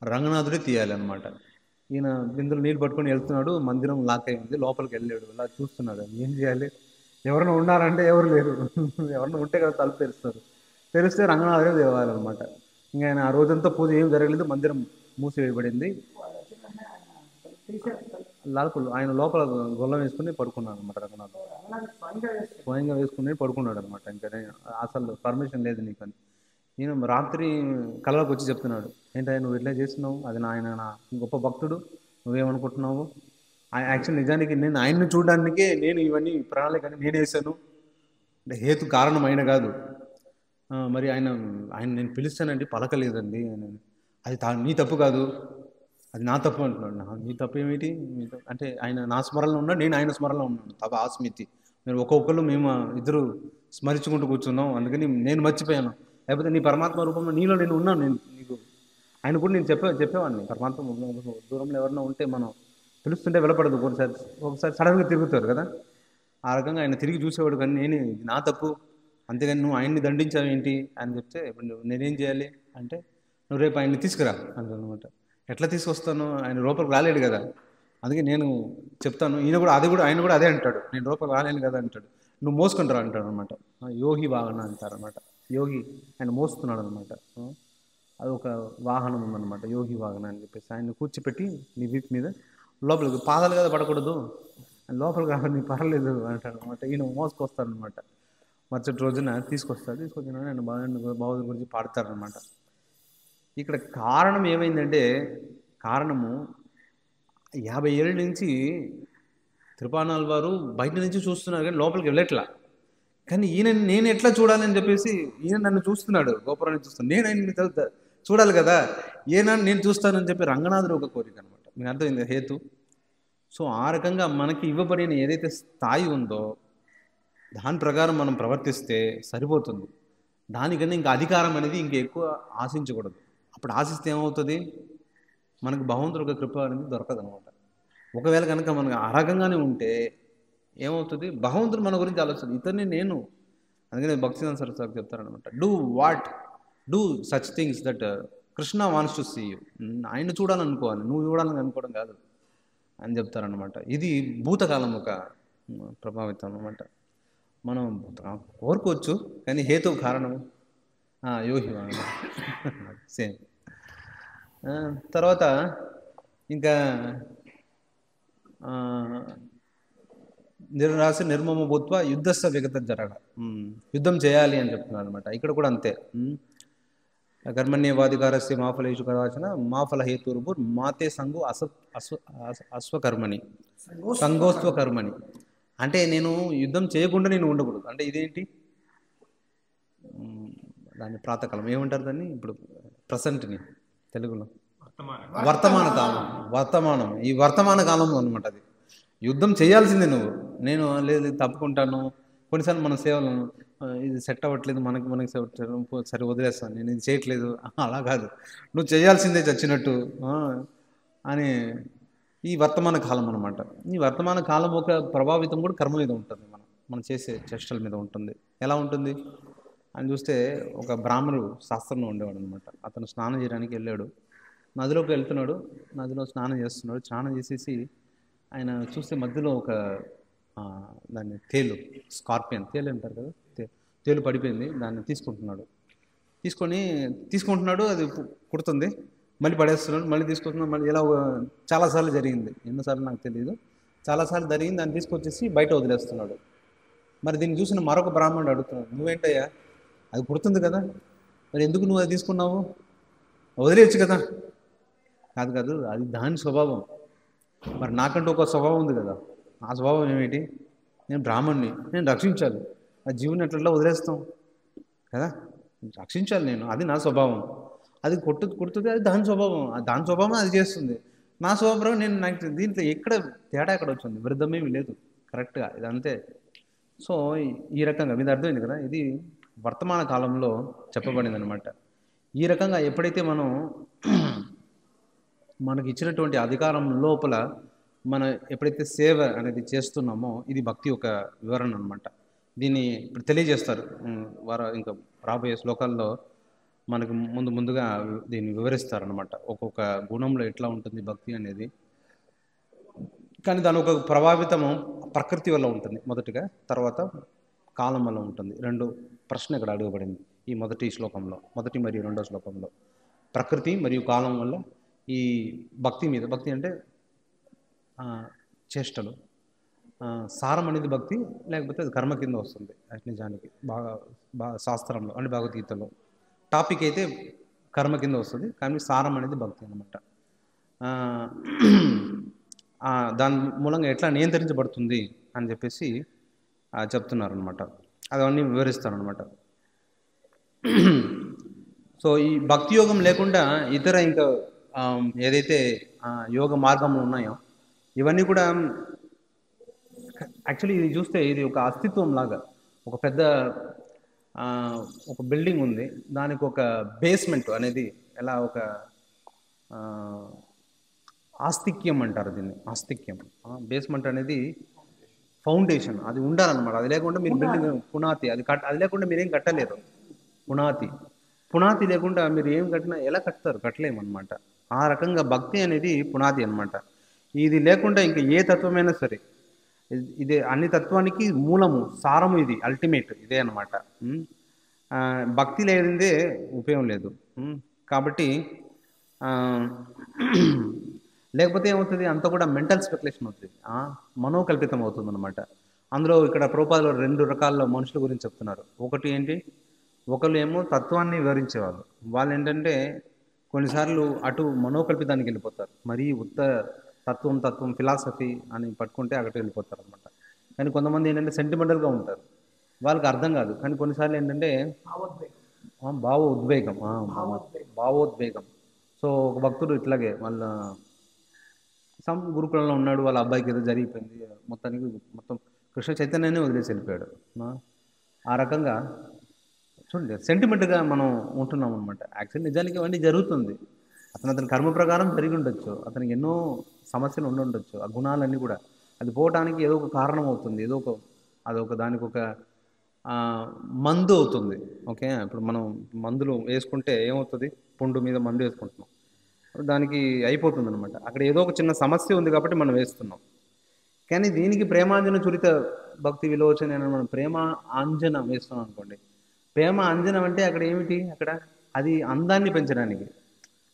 రంగనాథుడే తీయాలి అనమాట. ఈయన బిందులు నీళ్ళు పట్టుకొని వెళ్తున్నాడు, మందిరం లాక్ అయి ఉంది, లోపలికి వెళ్ళాడు. అలా చూస్తున్నాడు, ఏం చేయాలి, ఎవరైనా ఉన్నారంటే ఎవరు లేరు, ఎవరైనా ఉంటే కదా తలుపు తెరుస్తారు. తెరిస్తే రంగనాథుడే తేవాలన్నమాట. ఇంకా ఆయన ఆ రోజంతా పూజ ఏం జరగలేదు, మందిరం మూసివేయబడింది. లాల్పులు ఆయన లోపల గొల్లం వేసుకుని పడుకున్నాడు అనమాట. రంగనాథ్ స్వయంగా వేసుకుని పడుకున్నాడు అనమాట. ఇంకా అసలు పర్మిషన్ లేదు నీకు అని. నేను రాత్రి కళలోకి వచ్చి చెప్తున్నాడు, ఏంటంటే నువ్వు ఇట్లా చేస్తున్నావు, అది ఆయన నా గొప్ప భక్తుడు, నువ్వేమనుకుంటున్నావు? యాక్చువల్ నిజానికి నేను ఆయన్ని చూడడానికే నేను ఇవన్నీ ప్రణాళిక నేను వేసాను, అంటే హేతు కారణం ఆయన కాదు. మరి ఆయన నేను పిలుస్తానండి, పలకలేదండి, అది నీ తప్పు కాదు, అది నా తప్పు అంటున్నాడు. నీ తప్పు ఏమిటి అంటే, ఆయన నా స్మరణలో ఉన్నాడు, నేను ఆయన స్మరణలో ఉన్నాను. తప్ప ఆస్మితి, మీరు ఒక్కొక్కరు మేము ఇద్దరు స్మరించుకుంటూ కూర్చున్నాం, అందుకని నేను మర్చిపోయాను. లేకపోతే నీ పరమాత్మ రూపంలో నీలో నేను ఉన్నాను, నేను నీకు ఆయన కూడా నేను చెప్పేవాడిని. పరమాత్మ దూరంలో ఎవరైనా ఉంటే మనం పిలుస్తుంటే వెళ్ళపడదు, ఒకసారి సడన్గా తిరుగుతారు కదా, ఆ రకంగా ఆయన తిరిగి చూసేవాడు. కానీ నేను నా తప్పు, అంతేగాని నువ్వు ఆయన్ని దండించావు ఏంటి అని చెప్తే, ఇప్పుడు నేనేం చేయాలి అంటే, నువ్వు రేపు ఆయన్ని తీసుకురా అంటానమాట. ఎట్లా తీసుకొస్తాను, ఆయన లోపలికి రాలేడు కదా, అందుకే నేను చెప్తాను. ఆయన కూడా అదే అంటాడు, నేను లోపలికి రాలేను కదా అంటాడు. నువ్వు మోసుకుంటారా అంటాడు అనమాట. యోగి వాహన అంటారనమాట. యోగి ఆయన మోస్తున్నాడు అనమాట. అది ఒక వాహనం ఉందన్నమాట, యోగి వాహన అని చెప్పేసి. ఆయన కూర్చిపెట్టి నీ వీపు మీద లోపలికి, పాదాలు కదా పడకూడదు, లోపలికి రాని పర్లేదు అంటాడు అనమాట. ఈయన మోసుకొస్తారనమాట. మరుసటి రోజున తీసుకొచ్చిన ఆయన బాబు గురించి పాడతారనమాట. ఇక్కడ కారణం ఏమైందంటే, కారణము 50 ఏళ్ళ నుంచి తిరుప్పానాల్వారు బయట నుంచి చూస్తున్నారు కానీ లోపలికి వెళ్ళట్లా. కానీ నేను ఎట్లా చూడాలని చెప్పేసి ఈయన నన్ను చూస్తున్నాడు, గోపురాన్ని చూస్తున్నాను, నేను ఆయన చూడాలి కదా, నేను చూస్తానని చెప్పి రంగనాథుడు ఒక కోరిక అనమాట. మీకు అర్థమైంది హేతు. సో ఆ రకంగా మనకి ఇవ్వబడిన ఏదైతే స్థాయి ఉందో దాని ప్రకారం మనం ప్రవర్తిస్తే సరిపోతుంది. దానికన్నా ఇంకా అధికారం అనేది ఇంకా ఎక్కువ ఆశించకూడదు. అప్పుడు ఆశిస్తే ఏమవుతుంది, మనకు భగవంతుడి యొక్క కృప అనేది దొరకదు అనమాట. ఒకవేళ కనుక మనకు ఆ రకంగానే ఉంటే ఏమవుతుంది, భగవంతుడు మన గురించి ఆలోచన, ఇతన్ని నేను, అందుకని భక్తివేదాంత సరస్వతి చెప్తారనమాట, do such things that Krishna wants to see you. ఆయన చూడాలనుకోవాలి, నువ్వు చూడాలని అనుకోవడం కాదు అని చెప్తారనమాట. ఇది భూతకాలం ఒక ప్రభావితం అనమాట. మనం కోరుకోవచ్చు కానీ హేతు కారణం యోగి సేమ్. తర్వాత ఇంకా రాసి నిర్మమ భూత్వ యుద్ధస్థ విగత జరగ, యుద్ధం చేయాలి అని చెప్తున్నారు అనమాట. ఇక్కడ కూడా అంతే. కర్మణ్యవాధికారస్య మాఫలేషు కదాచన మాఫల హేతుర్భుర్ మాతే సంగు అశ్వకర్మణి సంగోస్త్వ కర్మని. అంటే నేను యుద్ధం చేయకుండా నేను ఉండకూడదు. అంటే ఇదేంటి, దాన్ని ప్రాతకాలం ఏమంటారు దాన్ని, ఇప్పుడు ప్రజెంట్ని తెలుగులో వర్తమానం, ఈ వర్తమాన కాలంలో అనమాట. అది యుద్ధం చేయాల్సిందే నువ్వు. నేను లేదు తప్పుకుంటాను, కొన్నిసార్లు మన సేవలు ఇది సెట్ అవ్వట్లేదు, మనకి సరే వదిలేస్తాను, నేను ఇది చేయట్లేదు, అలా కాదు, నువ్వు చేయాల్సిందే చచ్చినట్టు అని. ఈ వర్తమాన కాలం అనమాట. ఈ వర్తమాన కాలం ఒక ప్రభావితం కూడా కర్మ మీద ఉంటుంది, మనం చేసే చేష్టల మీద ఉంటుంది. ఎలా ఉంటుంది అని చూస్తే, ఒక బ్రాహ్మణుడు శాస్త్రంలో ఉండేవాడు అనమాట. అతను స్నానం చేయడానికి వెళ్ళాడు, నదిలోకి వెళ్తున్నాడు, నదిలో స్నానం చేస్తున్నాడు. స్నానం చేసేసి ఆయన చూస్తే మధ్యలో ఒక దాన్ని స్కార్పియన్ తేలు అంటారు కదా, తేలు పడిపోయింది. దాన్ని తీసుకుంటున్నాడు, అది కుడుతుంది, మళ్ళీ పడేస్తున్నాడు, మళ్ళీ తీసుకొస్తున్నాడు, మళ్ళీ ఇలా చాలాసార్లు జరిగింది. ఎన్నోసార్లు నాకు తెలియదు, చాలాసార్లు జరిగింది. దాన్ని తీసుకొచ్చేసి బయట వదిలేస్తున్నాడు. మరి దీన్ని చూసిన మరొక బ్రాహ్మణుడు అడుగుతున్నాడు, నువ్వేంటయ్యా, అది కుడుతుంది కదా, మరి ఎందుకు నువ్వు అది తీసుకున్నావు, వదిలేయచ్చు కదా. కాదు, అది దాని స్వభావం. మరి నాకంటూ ఒక స్వభావం ఉంది కదా, ఆ స్వభావం ఏమిటి, నేను బ్రాహ్మణ్ణి, నేను రక్షించాలి, ఆ జీవుని అట్లా వదిలేస్తాం కదా, రక్షించాలి నేను, అది నా స్వభావం. అది కుడుతుంది, అది దాని స్వభావం అది చేస్తుంది. నా స్వభావం నాకు దీంట్లో తేడా ఎక్కడ వచ్చింది, వృద్ధమేమి లేదు, కరెక్ట్గా ఇది అంతే. సో ఈ రకంగా మీద అర్థమైంది కదా, ఇది వర్తమాన కాలంలో చెప్పబడింది అనమాట. ఈ రకంగా ఎప్పుడైతే మనకి ఇచ్చినటువంటి అధికారం లోపల మనం ఎప్పుడైతే సేవ అనేది చేస్తున్నామో, ఇది భక్తి యొక్క వివరణ అనమాట. దీన్ని ఇప్పుడు తెలియజేస్తారు వారు, ఇంకా రాబోయే శ్లోకాల్లో మనకు ముందుగా దీన్ని వివరిస్తారనమాట. ఒక్కొక్క గుణంలో ఎట్లా ఉంటుంది భక్తి అనేది. కానీ దాని ఒక ప్రభావితము ప్రకృతి వల్ల ఉంటుంది మొదటిగా, తర్వాత కాలం వల్ల ఉంటుంది. రెండు ప్రశ్న ఇక్కడ అడగబడింది ఈ మొదటి శ్లోకంలో, మొదటి మరియు రెండో శ్లోకంలో. ప్రకృతి మరియు కాలం వల్ల ఈ భక్తి మీద, భక్తి అంటే చేష్టలు, సారం అనేది భక్తి, లేకపోతే అది కర్మ కింద వస్తుంది నిజానికి. బాగా శాస్త్రంలో అంటే భగవద్గీతలో టాపిక్ అయితే కర్మ కింద వస్తుంది, కానీ సారం అనేది భక్తి అనమాట. దాని మూలంగా ఎట్లా నియంత్రించబడుతుంది అని చెప్పేసి చెప్తున్నారనమాట. అవన్నీ వివరిస్తారనమాట. సో ఈ భక్తి యోగం లేకుండా ఇతర ఇంకా ఏదైతే యోగ మార్గంలో ఉన్నాయో ఇవన్నీ కూడా యాక్చువల్లీ ఇది చూస్తే ఇది ఒక అస్తిత్వం లాగా. ఒక పెద్ద ఒక బిల్డింగ్ ఉంది, దానికి ఒక బేస్మెంట్ అనేది ఎలా ఒక ఆస్తిక్యం అంటారు దీన్ని, ఆస్తిక్యం. బేస్మెంట్ అనేది ఫౌండేషన్, అది ఉండాలన్నమాట. అది లేకుండా మీరు బిల్డింగ్ పునాతి, అది లేకుండా మీరేం కట్టలేరు. పునాతి లేకుండా మీరు ఏం కట్టినా ఎలా కట్టలేమన్నమాట. ఆ రకంగా భక్తి అనేది పునాది అనమాట. ఇది లేకుండా ఇంకా ఏ తత్వమైనా సరే, ఇదే అన్ని తత్వానికి మూలము, సారము, ఇది అల్టిమేట్ ఇదే అనమాట. భక్తి లేనిదే ఉపయోగం లేదు. కాబట్టి లేకపోతే ఏమవుతుంది, అంతా కూడా మెంటల్ స్పెక్యులేషన్ అవుతుంది, మనోకల్పితం అవుతుంది అనమాట. అందులో ఇక్కడ ప్రభుపాదులు 2 రకాల మనుషుల గురించి చెప్తున్నారు. ఒకటి ఏంటి, ఒకళ్ళు ఏమో తత్వాన్ని వివరించేవాళ్ళు, వాళ్ళు ఏంటంటే కొన్నిసార్లు అటు మనోకల్పితానికి వెళ్ళిపోతారు, మరీ ఉత్త తత్వం ఫిలాసఫీ అని పట్టుకుంటే అక్కడికి వెళ్ళిపోతారు అనమాట. కానీ కొంతమంది ఏంటంటే సెంటిమెంటల్గా ఉంటారు, వాళ్ళకి అర్థం కాదు. కానీ కొన్నిసార్లు ఏంటంటే భావోద్వేగం. సో ఒక భక్తుడు ఇట్లాగే వాళ్ళ గురుకులంలో ఉన్నాడు, వాళ్ళ అబ్బాయికి ఏదో జరిగిపోయింది, మొత్తం కృష్ణ చైతన్యాన్ని వదిలేసి వెళ్ళిపోయాడు. ఆ రకంగా చూడండి, సెంటిమెంట్గా మనం ఉంటున్నాం అనమాట. యాక్చువల్లీ నిజానికి అవన్నీ జరుగుతుంది, అతని కర్మ ప్రకారం జరిగి ఉండొచ్చు, అతనికి ఎన్నో సమస్యలు ఉండొచ్చు, ఆ గుణాలన్నీ కూడా అది పోవటానికి ఏదో ఒక కారణం అవుతుంది, అదొక దానికి ఒక మందు అవుతుంది. ఓకే, ఇప్పుడు మనం మందులు వేసుకుంటే ఏమవుతుంది, పుండు మీద మందు వేసుకుంటున్నాం, దానికి అయిపోతుంది అనమాట. అక్కడ ఏదో ఒక చిన్న సమస్య ఉంది కాబట్టి మనం వేస్తున్నాం. కానీ దీనికి ప్రేమాంజన చురిత భక్తి విలోచన అని మనం ప్రేమ ఆంజనం వేస్తున్నాం అనుకోండి. ప్రేమ అంజనం అంటే అక్కడ ఏమిటి, అక్కడ అది అందాన్ని పెంచడానికి,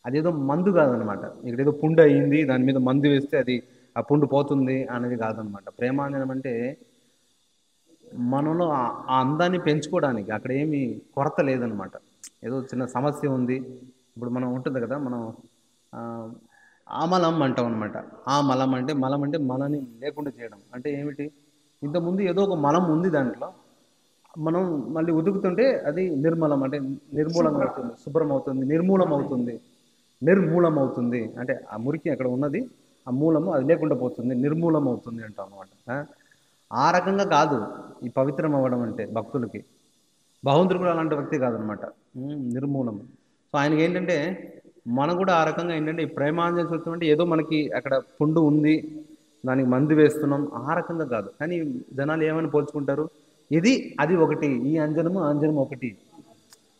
అదేదో మందు కాదనమాట. ఇక్కడ ఏదో పుండు అయ్యింది దాని మీద మందు వేస్తే అది ఆ పుండు పోతుంది అనేది కాదనమాట. ప్రేమాంజనం అంటే మనలో ఆ అందాన్ని పెంచుకోవడానికి, అక్కడ ఏమి కొరత లేదనమాట. ఏదో చిన్న సమస్య ఉంది, ఇప్పుడు మనం ఉంటుంది కదా, మనం ఆమలం అంటాం అనమాట. ఆ మలం అంటే మలని లేకుండా చేయడం అంటే ఏమిటి, ఇంతకుముందు ఏదో ఒక మలం ఉంది దాంట్లో, మనం మళ్ళీ ఉతుకుతుంటే అది నిర్మలం అంటే నిర్మూలం అవుతుంది, శుభ్రం అవుతుంది, నిర్మూలం అవుతుంది అంటే ఆ మురికి అక్కడ ఉన్నది, ఆ మూలము అది లేకుండా పోతుంది, నిర్మూలం అవుతుంది అంటాం అనమాట. ఆ రకంగా కాదు ఈ పవిత్రం అవ్వడం అంటే భక్తులకి. భగవంతుడు కూడా అలాంటి వ్యక్తి కాదనమాట, నిర్మూలం. సో ఆయనకి ఏంటంటే మనం కూడా ఆ రకంగా ఏంటంటే ఈ ప్రేమాంజలి చూస్తాం అంటే ఏదో మనకి అక్కడ పుండు ఉంది దానికి మందు వేస్తున్నాం ఆ రకంగా కాదు. కానీ జనాలు ఏమని పోల్చుకుంటారు, ఇది అది ఒకటి, ఈ అంజనము ఒకటి,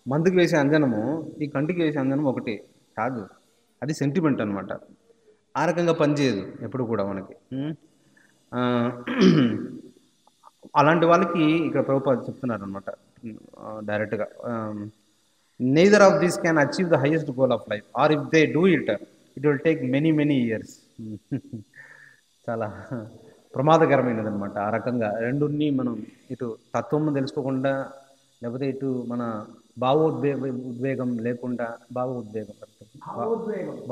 మందుకు వేసే అంజనము ఈ కంటికి వేసే అంజనం ఒకటి కాదు, అది సెంటిమెంట్ అనమాట. ఆ రకంగా పనిచేయదు ఎప్పుడు కూడా మనకి. అలాంటి వాళ్ళకి ఇక్కడ ప్రభుపాద చెప్తున్నారు అనమాట డైరెక్ట్గా, neither of these can achieve the highest goal of life, or if they do it, it will take many years. చాలా ప్రమాదకరమైనది అనమాట. ఆ రకంగా రెండుని మనం ఇటు తత్వం తెలుసుకోకుండా, లేకపోతే ఇటు మన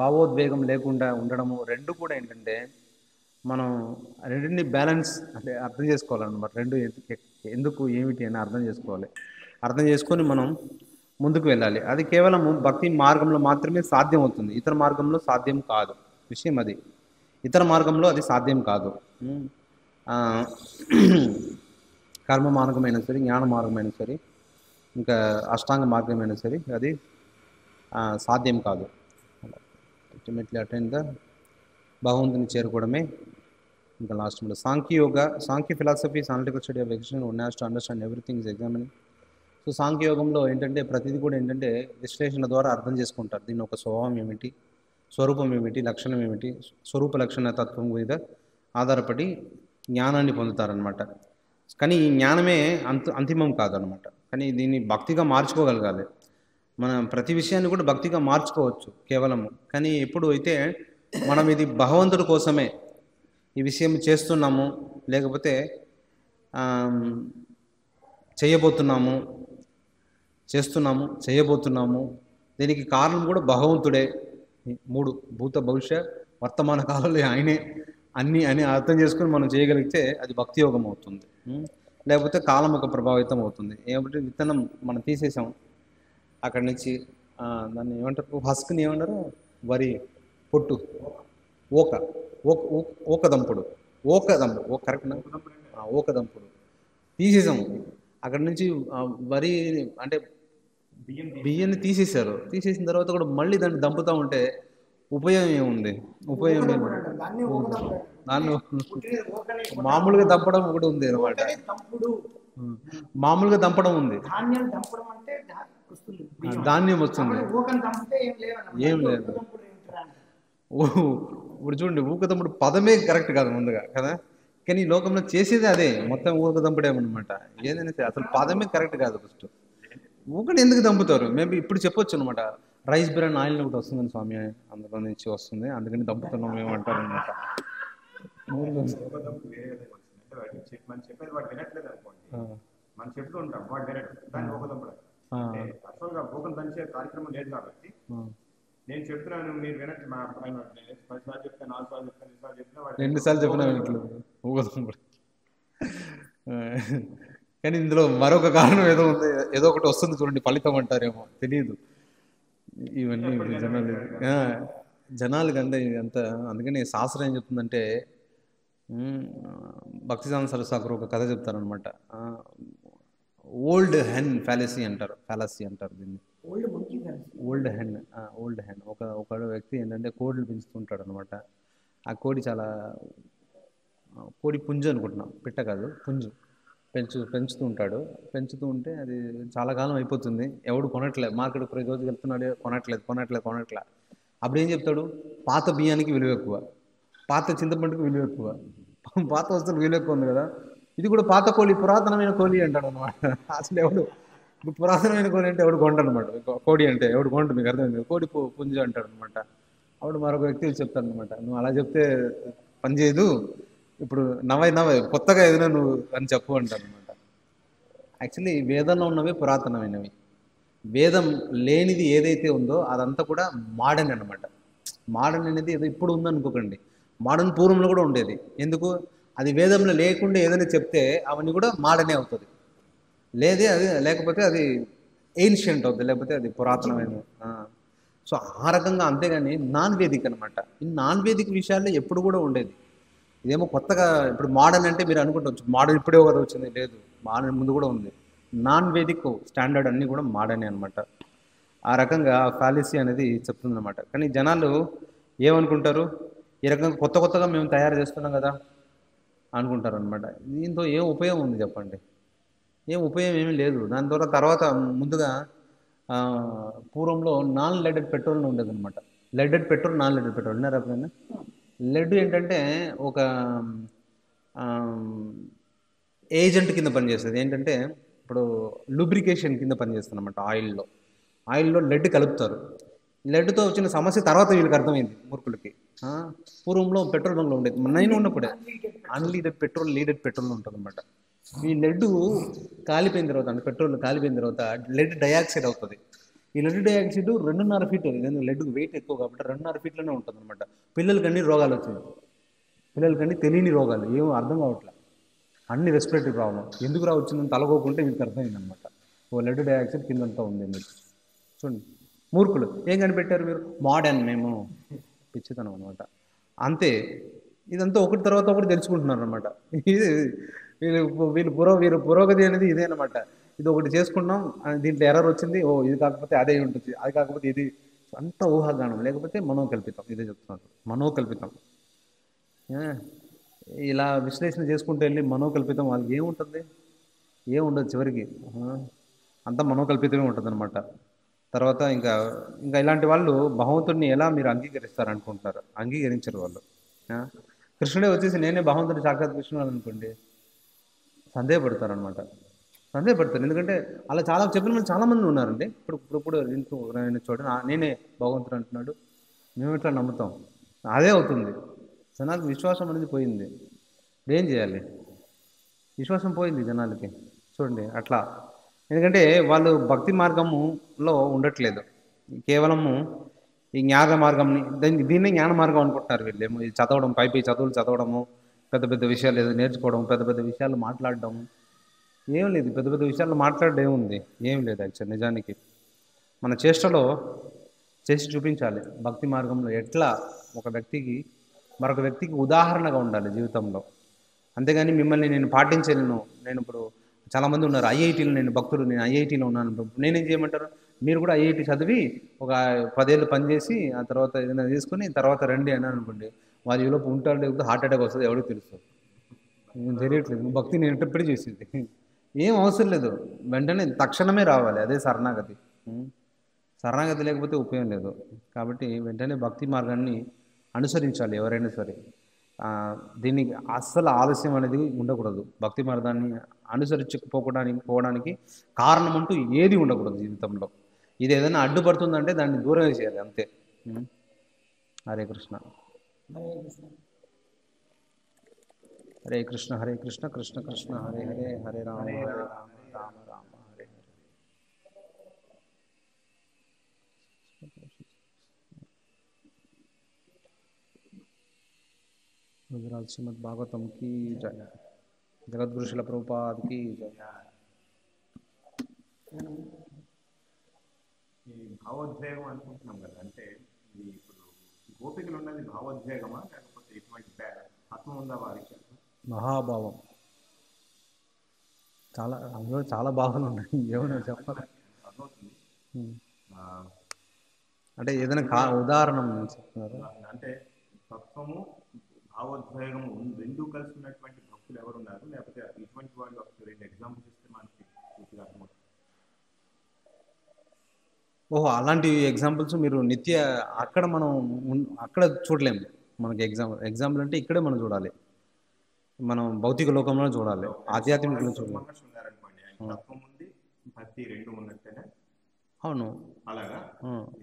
భావోద్వేగం లేకుండా ఉండడము, రెండు కూడా ఏంటంటే మనం రెండింటిని బ్యాలెన్స్ అంటే అర్థం చేసుకోవాలన్నమాట. రెండు ఎందుకు ఏమిటి అని అర్థం చేసుకొని మనం ముందుకు వెళ్ళాలి. అది కేవలం భక్తి మార్గంలో మాత్రమే సాధ్యం అవుతుంది, ఇతర మార్గంలో సాధ్యం కాదు. విషయం అది, ఇతర మార్గంలో అది సాధ్యం కాదు. కర్మ మార్గమైనా సరే, జ్ఞాన మార్గమైనా సరే, ఇంకా అష్టాంగ మార్గమైనా సరే అది సాధ్యం కాదు. అల్టిమేట్లీ అటెండ్ ద భగవంతుని చేరుకోవడమే ఇంకా last. Sankhya philosophy is analytical study of existence, one has to understand everything is examining. So సాంఖ్యయోగంలో ఏంటంటే ప్రతిదీ కూడా ఏంటంటే విశ్లేషణ ద్వారా అర్థం చేసుకుంటారు. దీని ఒక స్వభావం ఏమిటి, స్వరూపం ఏమిటి, లక్షణం ఏమిటి, స్వరూప లక్షణ తత్వం మీద ఆధారపడి జ్ఞానాన్ని పొందుతారనమాట. కానీ ఈ జ్ఞానమే అంతిమం కాదనమాట. కానీ దీన్ని భక్తిగా మార్చుకోగలగాలి. మనం ప్రతి విషయాన్ని కూడా భక్తిగా మార్చుకోవచ్చు కేవలము. కానీ ఎప్పుడు అయితే మనం ఇది భగవంతుడి కోసమే ఈ విషయం చేస్తున్నాము, లేకపోతే చేయబోతున్నాము, దీనికి కారణం కూడా భగవంతుడే. 3 భూత భవిష్య వర్తమాన కాలంలో ఆయనే అన్నీ అని అర్థం చేసుకొని మనం చేయగలిగితే అది భక్తి యోగం అవుతుంది. లేకపోతే కాలం ఒక ప్రభావితం అవుతుంది. ఏమంటే విత్తనం మనం తీసేసాం అక్కడి నుంచి, దాన్ని ఏమంటారు, హస్క్ని ఏమంటారు, వరి పొట్టు, ఓకదంపుడు కరెక్ట్నా, ఓకదంపుడు తీసేసాము. అక్కడి నుంచి వరి అంటే బియ్యాన్ని తీసేసిన తర్వాత కూడా మళ్ళీ దాన్ని దంపుతూ ఉంటే ఉపయోగం ఏముంది? దాన్ని మామూలుగా దంపడం ఒకటి ఉంది అనమాట. మామూలుగా దంపడం ఉంది, ధాన్యం వస్తుంది, ఏం లేదు. ఇప్పుడు చూడండి, ఊకదంపుడు పదమే కరెక్ట్ కాదు ముందుగా కదా, కానీ ఈ లోకంలో చేసేది అదే, మొత్తం ఊకదంపుడేమన్నమాట. ఏదైనా అసలు పదమే కరెక్ట్ కాదు. ఫస్ట్ ఊకటి ఎందుకు దంపుతారు? మేబీ ఇప్పుడు చెప్పొచ్చు అనమాట, రైస్ బ్రాన్ ఆయిల్ ఒకటి వస్తుందని స్వామి, అందులో నుంచి వస్తుంది, అందుకని దంపుతున్నాం మేము అంటారు అనమాట.
మనం చెప్తూ ఉంటాం వాడు డైరెక్ట్ దాన్ని ఊకదంపడం. యాక్చువల్గా ఊకం దంచే కార్యక్రమం లేదు కాబట్టి నేను చెప్తున్నాను, మీరు వినట్టు. మా 10 సార్లు చెప్తాను, 4 సార్లు చెప్తాను, 2 సార్లు చెప్పినా
2 సార్లు చెప్పినా వినట్లేదు ఊకదంపుడు. కానీ ఇందులో మరొక కారణం ఏదో ఉంది, ఏదో ఒకటి వస్తుంది చూడండి, ఫలితం అంటారేమో తెలియదు. ఇవన్నీ జనాలకి అంత అందుకని శాస్త్రం ఏం చెప్తుందంటే, భక్తిసాన సరస్సాగర్ ఒక కథ చెప్తారనమాట. ఓల్డ్ హెన్ ఫ్యాలసీ అంటారు దీన్ని. ఓల్డ్ హెన్ ఒక వ్యక్తి ఏంటంటే కోడిని పెంచుతుంటాడు అనమాట. ఆ కోడి చాలా కోడి పుంజు అనుకుంటున్నాం, పిట్ట కాదు, పుంజు పెంచుతూ ఉంటాడు. పెంచుతూ ఉంటే అది చాలా కాలం అయిపోతుంది, ఎవడు కొనట్లేదు, మార్కెట్ ప్రతి రోజు వెళ్తున్నాడు, కొనట్లేదు. అప్పుడు ఏం చెప్తాడు, పాత బియ్యానికి విలువ ఎక్కువ, పాత చింతపండుకి విలువ ఎక్కువ, పాత వస్తువులకు విలువ ఎక్కువ ఉంది కదా, ఇది కూడా పాత కోడి, పురాతనమైన కోడి అంటాడు అనమాట. అసలు ఎవడు ఇప్పుడు పురాతనమైన కోడి అంటే ఎవడు కొంటాడు అనమాట, కోడి అంటే ఎవడు కొంటాడు, మీకు అర్థమైంది, కోడి పుంజు అంటాడు అనమాట. అప్పుడు మరొక వ్యక్తి చెప్తాడు అనమాట, నువ్వు అలా చెప్తే పని చేయదు, ఇప్పుడు నవ్వై కొత్తగా ఏదైనా నువ్వు అని చెప్పు అంటారు అనమాట. యాక్చువల్లీ వేదంలో ఉన్నవి పురాతనమైనవి, వేదం లేనిది ఏదైతే ఉందో అదంతా కూడా మోడర్న్ అనమాట. మోడర్న్ అనేది ఏదో ఇప్పుడు ఉందనుకోకండి, మోడర్న్ పూర్వంలో కూడా ఉండేది. ఎందుకు, అది వేదంలో లేకుండా ఏదైనా చెప్తే అవన్నీ కూడా మోడర్నే అవుతుంది, అది లేకపోతే అది ఏన్షియంట్ అవుతుంది, లేకపోతే అది పురాతనమైన. సో ఆ రకంగా, అంతేగాని నాన్ వేదిక్ అనమాట. ఈ నాన్ వేదిక్ విషయాల్లో ఎప్పుడు కూడా ఉండేది. ఇదేమో కొత్తగా ఇప్పుడు మోడర్న్ అంటే మీరు అనుకుంటవచ్చు, మోడర్న్ ఇప్పుడే ఒకటి వచ్చింది, లేదు, మోడర్న్ ముందు కూడా ఉంది. నాన్ వేదిక్ స్టాండర్డ్ అన్నీ కూడా మోడర్నే అనమాట. ఆ రకంగా ఫాలిసీ అనేది చెప్తుంది అనమాట. కానీ జనాలు ఏమనుకుంటారు, ఈ రకంగా కొత్తగా మేము తయారు చేస్తున్నాం కదా అనుకుంటారు అనమాట. దీంతో ఏం ఉపయోగం ఉంది చెప్పండి, ఏం ఉపయోగం ఏమీ లేదు. దాని ద్వారా తర్వాత ముందుగా పూర్వంలో నాన్ లెడెడ్ పెట్రోల్ ఉండేది అనమాట. లెడెడ్ పెట్రోల్, నాన్ లెడెడ్ పెట్రోల్ విన్నారా ఎప్పుడైనా? లెడ్ ఏంటంటే ఒక ఏజెంట్ కింద పనిచేస్తుంది. ఏంటంటే ఇప్పుడు లూబ్రికేషన్ కింద పనిచేస్తుంది అనమాట. ఆయిల్లో లెడ్ కలుపుతారు. లెడ్తో వచ్చిన సమస్య తర్వాత వీళ్ళకి అర్థమైంది, మూర్ఖులకి. పూర్వంలో పెట్రోల్ బంక్లో ఉండేది, నేను ఉన్నప్పుడే అన్లీడెడ్ పెట్రోల్, లీడెడ్ పెట్రోల్ ఉంటుంది అనమాట. ఈ లెడ్ కాలిపోయిన తర్వాత, అంటే పెట్రోల్ కాలిపోయిన తర్వాత లెడ్ డయాక్సైడ్ అవుతుంది. ఈ lead dioxide 2.5 feet, lead weight ఎక్కువ కాబట్టి 2.5 ఫీట్లోనే ఉంటుంది అనమాట. పిల్లలకి అన్ని రోగాలు వచ్చింది, పిల్లలకన్నీ తెలియని రోగాలు, ఏమో అర్థం కావట్లేదు, అన్ని రెస్పిరేటరీ ప్రాబ్లం. ఎందుకు వచ్చిందని తలగోకుంటే వీళ్ళకి అర్థమైంది అనమాట, ఓ లెడ్ డయాక్సైడ్ కిందంతా ఉంది మీరు చూడండి. మూర్ఖులు ఏం కనిపెట్టారు మీరు, మోడర్న్, మేము పిచ్చితనం అనమాట. అంతే, ఇదంతా ఒకటి తర్వాత ఒకటి తెలుసుకుంటున్నారు అనమాట. ఇది వీళ్ళు పురోగతి అనేది ఇదే అనమాట. ఇది ఒకటి చేసుకున్నాం, దీంట్లో ఎర్రర్ వచ్చింది, ఓ ఇది కాకపోతే అదే ఉంటుంది, అది కాకపోతే ఇది, అంత ఊహాగానం, లేకపోతే మనోకల్పితం. ఇదే చెప్తున్నారు, మనోకల్పితం. ఇలా విశ్లేషణ చేసుకుంటూ వెళ్ళి మనోకల్పితం వాళ్ళకి ఏముంటుంది, ఏముండదు చివరికి, అంతా మనోకల్పితమే ఉంటుంది అనమాట. తర్వాత ఇంకా ఇలాంటి వాళ్ళు భగవంతుడిని ఎలా మీరు అంగీకరిస్తారనుకుంటున్నారు, అంగీకరించరు వాళ్ళు. కృష్ణుడే వచ్చేసి నేనే భగవంతుడి సాక్షాత్ కృష్ణుడు అనుకోండి, సందేహపడతారనమాట. ఎందుకంటే అలా చెప్పిన వాళ్ళు చాలామంది ఉన్నారండి. ఇప్పుడు చూడండి, నేనే భగవంతుడు అంటున్నాడు, మేము ఇట్లా నమ్ముతాం, అదే అవుతుంది. జనాలకు విశ్వాసం అనేది పోయింది, ఏం చేయాలి, విశ్వాసం పోయింది జనాలకి, చూడండి అట్లా. ఎందుకంటే వాళ్ళు భక్తి మార్గంలో ఉండట్లేదు, కేవలము ఈ జ్ఞాన మార్గంని, దీన్నే జ్ఞాన మార్గం అనుకుంటున్నారు వీళ్ళేమో. ఇది చదవడం, పై చదువులు చదవడము, పెద్ద విషయాలు ఏదో నేర్చుకోవడం, పెద్ద విషయాలు మాట్లాడడం, ఏం లేదు. పెద్ద విషయాలు మాట్లాడడం ఏముంది, ఏం లేదు. యాక్చువల్ నిజానికి మన చేష్టలో చేసి చూపించాలి. భక్తి మార్గంలో ఎట్లా ఒక వ్యక్తికి మరొక వ్యక్తికి ఉదాహరణగా ఉండాలి జీవితంలో. అంతేగాని మిమ్మల్ని నేను పాటించలేను. నేను ఇప్పుడు చాలామంది ఉన్నారు ఐఐటీలో, నేను భక్తుడు, నేను ఐఐటీలో ఉన్నాను, నేనేం చేయమంటారు, మీరు కూడా ఐఐటీ చదివి ఒక 10 ఏళ్ళు పనిచేసి ఆ తర్వాత ఏదైనా తీసుకుని తర్వాత రండి అని అనుకోండి, వాళ్ళ ఈలోపు ఉంటారు, లేకపోతే హార్ట్ అటాక్ వస్తుంది, ఎవరికి తెలుస్తుంది, తెలియట్లేదు. భక్తి నేను ఎప్పుడే చేసేది, ఏం అవసరం లేదు, వెంటనే తక్షణమే రావాలి, అదే శరణాగతి. శరణాగతి లేకపోతే ఉపయోగం లేదు. కాబట్టి వెంటనే భక్తి మార్గాన్ని అనుసరించాలి ఎవరైనా సరే. దీనికి అస్సలు ఆలస్యం అనేది ఉండకూడదు. భక్తి మార్గాన్ని అనుసరించకపోవడానికి కారణం అంటూ ఏది ఉండకూడదు జీవితంలో. ఇది ఏదైనా అడ్డుపడుతుందంటే దాన్ని దూరం చేయాలి, అంతే. హరే కృష్ణ. హరే కృష్ణ హరే కృష్ణ కృష్ణ కృష్ణ హరే హరే, హరే రామ హరే రామ రామ రామ హరే హరే. గుజరాత్ శ్రీమద్ భాగవతం की जय, జగద్గురు శిల ప్రభుపాద్ की जय.
ఈ భావోద్వేగం అనుకుంటున్నాం కదా, అంటే ఇప్పుడు గోపికలు ఉన్నది భావోద్వేగమా, లేకపోతే ఇటువంటి ఆత్మ ఉందా వారికి?
మహాభావం, అందులో చాలా భావనలు ఉన్నాయి, ఏమైనా చెప్పాలి. అంటే ఏదైనా ఉదాహరణ చెప్తున్నారు,
అంటే తత్వము భావోద్వేగం రెండు కలిసి ఉన్నటువంటి భక్తులు ఎవరు ఉన్నారు, లేకపోతే ఇటువంటి వాళ్ళు ఒక 2 ఎగ్జాంపుల్స్ ఇస్తే మనకి పూర్తిగా అర్థమవుతుంది.
ఓహో, అలాంటి ఎగ్జాంపుల్స్ మీరు నిత్య అక్కడ మనం అక్కడ చూడలేము. మనకి ఎగ్జాంపుల్ అంటే ఇక్కడే మనం చూడాలి, మనం భౌతిక లోకంలో చూడాలి, ఆధ్యాత్మికంలో చూడాలి.
మహర్షి ఉన్నారనుకోండి, ఆయన తత్వం ఉంది, భక్తి రెండు ఉన్నట్టేనా?
అవును,
అలాగా.